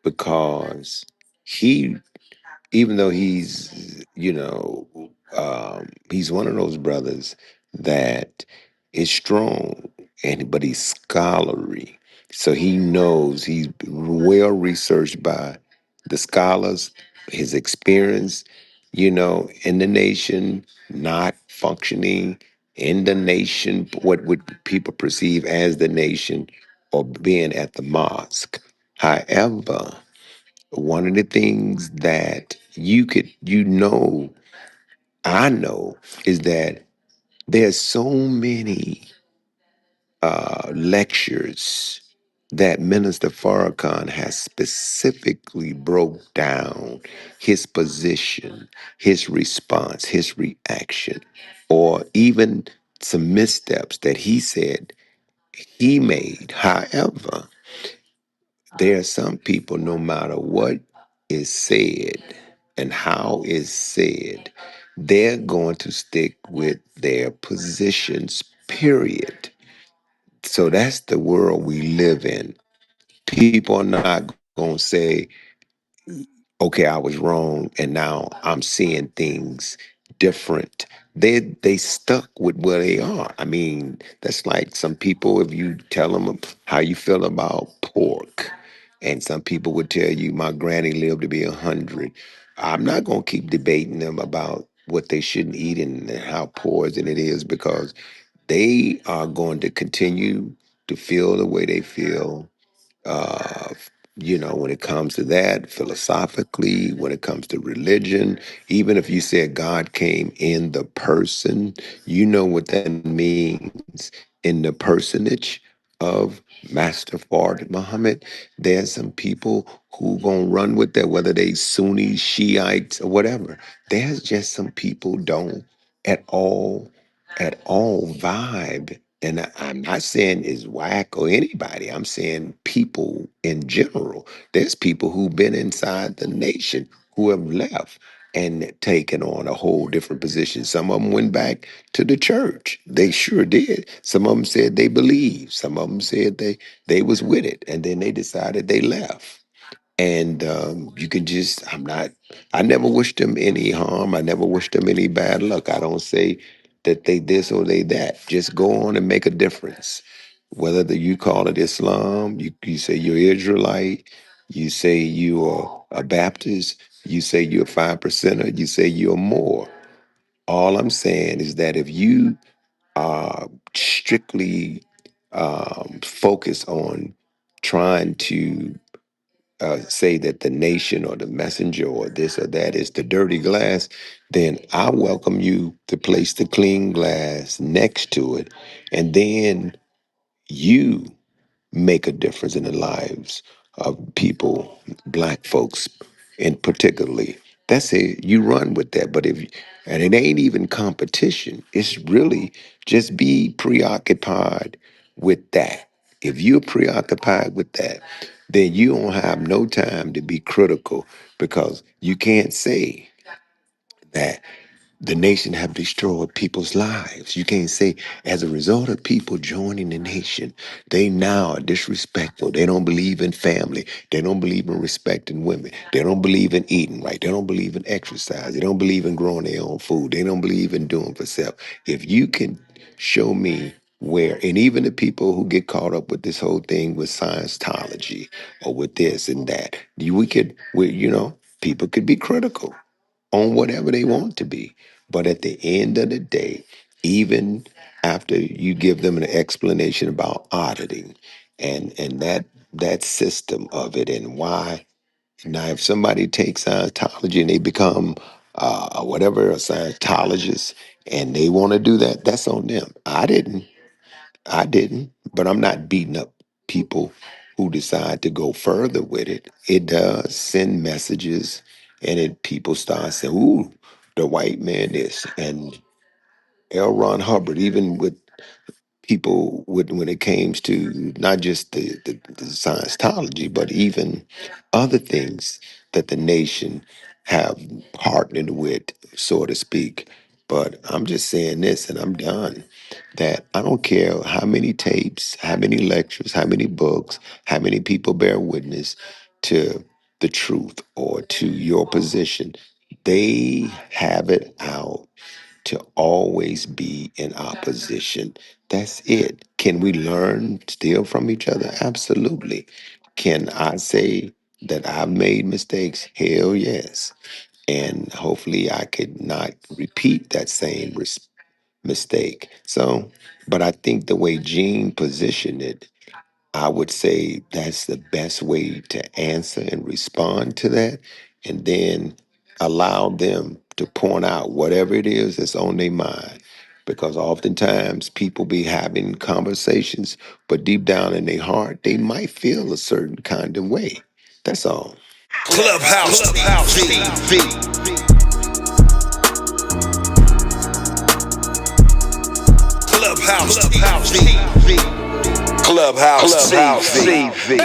S1: because he, even though he's, he's one of those brothers that is strong, and but he's scholarly. So he knows he's well researched by the scholars, his experience, in the nation, not functioning in the nation, what would people perceive as the nation, or being at the mosque. However, one of the things that I know, is that there's so many lectures that Minister Farrakhan has specifically broke down his position, his response, his reaction, or even some missteps that he said he made. However, there are some people, no matter what is said and how is said, they're going to stick with their positions, period. So that's the world we live in. People are not going to say, okay, I was wrong and now I'm seeing things different. They stuck with where they are. I mean, that's like some people, if you tell them how you feel about pork, And some people would tell you my granny lived to be 100. I'm not gonna keep debating them about what they shouldn't eat and how poison it is, because they are going to continue to feel the way they feel, uh, when it comes to that, philosophically, when it comes to religion. Even if you said God came in the person, you know what that means in the personage of Master Fard Muhammad. There's some people who gonna run with that, whether they Sunni, Shiites, or whatever. There's just some people don't at all vibe. And I'm not saying it's Whack or anybody. I'm saying people in general. There's people who've been inside the nation who have left and taken on a whole different position. Some of them went back to the church. They sure did. Some of them said they believed. Some of them said they was with it, and then they decided they left. And you can just, I never wished them any harm. I never wished them any bad luck. I don't say that they this or they that. Just go on and make a difference. Whether you call it Islam, you say you're Israelite, you say you are a Baptist, you say you're a 5%er, you say you're more. All I'm saying is that if you are strictly focused on trying to say that the nation or the messenger or this or that is the dirty glass, then I welcome you to place the clean glass next to it. And then you make a difference in the lives of people, black folks in particularly. That's it. You run with that. But and it ain't even competition. It's really just be preoccupied with that. If you're preoccupied with that, then you don't have no time to be critical, because you can't say that the nation have destroyed people's lives. You can't say, as a result of people joining the nation, they now are disrespectful. They don't believe in family. They don't believe in respecting women. They don't believe in eating right. They don't believe in exercise. They don't believe in growing their own food. They don't believe in doing for self. If you can show me where, and even the people who get caught up with this whole thing with Scientology or with this and that, people could be critical on whatever they want to be. But at the end of the day, even after you give them an explanation about auditing and that system of it and why, now if somebody takes Scientology and they become whatever a Scientologist and they want to do that, that's on them. I didn't, but I'm not beating up people who decide to go further with it. It does send messages, and people start saying, "Ooh, the white man is," and L. Ron Hubbard, even with people when it came to not just the Scientology, but even other things that the nation have partnered with, so to speak. But I'm just saying this, and I'm done. That I don't care how many tapes, how many lectures, how many books, how many people bear witness to the truth or to your position. They have it out to always be in opposition. That's it. Can we learn still from each other? Absolutely. Can I say that I've made mistakes? Hell yes. And hopefully I could not repeat that same mistake. So, but I think the way Gene positioned it, I would say that's the best way to answer and respond to that. And then allow them to point out whatever it is that's on their mind. Because oftentimes people be having conversations, but deep down in their heart, they might feel a certain kind of way. That's all.
S3: Clubhouse TV. Clubhouse TV. Clubhouse TV.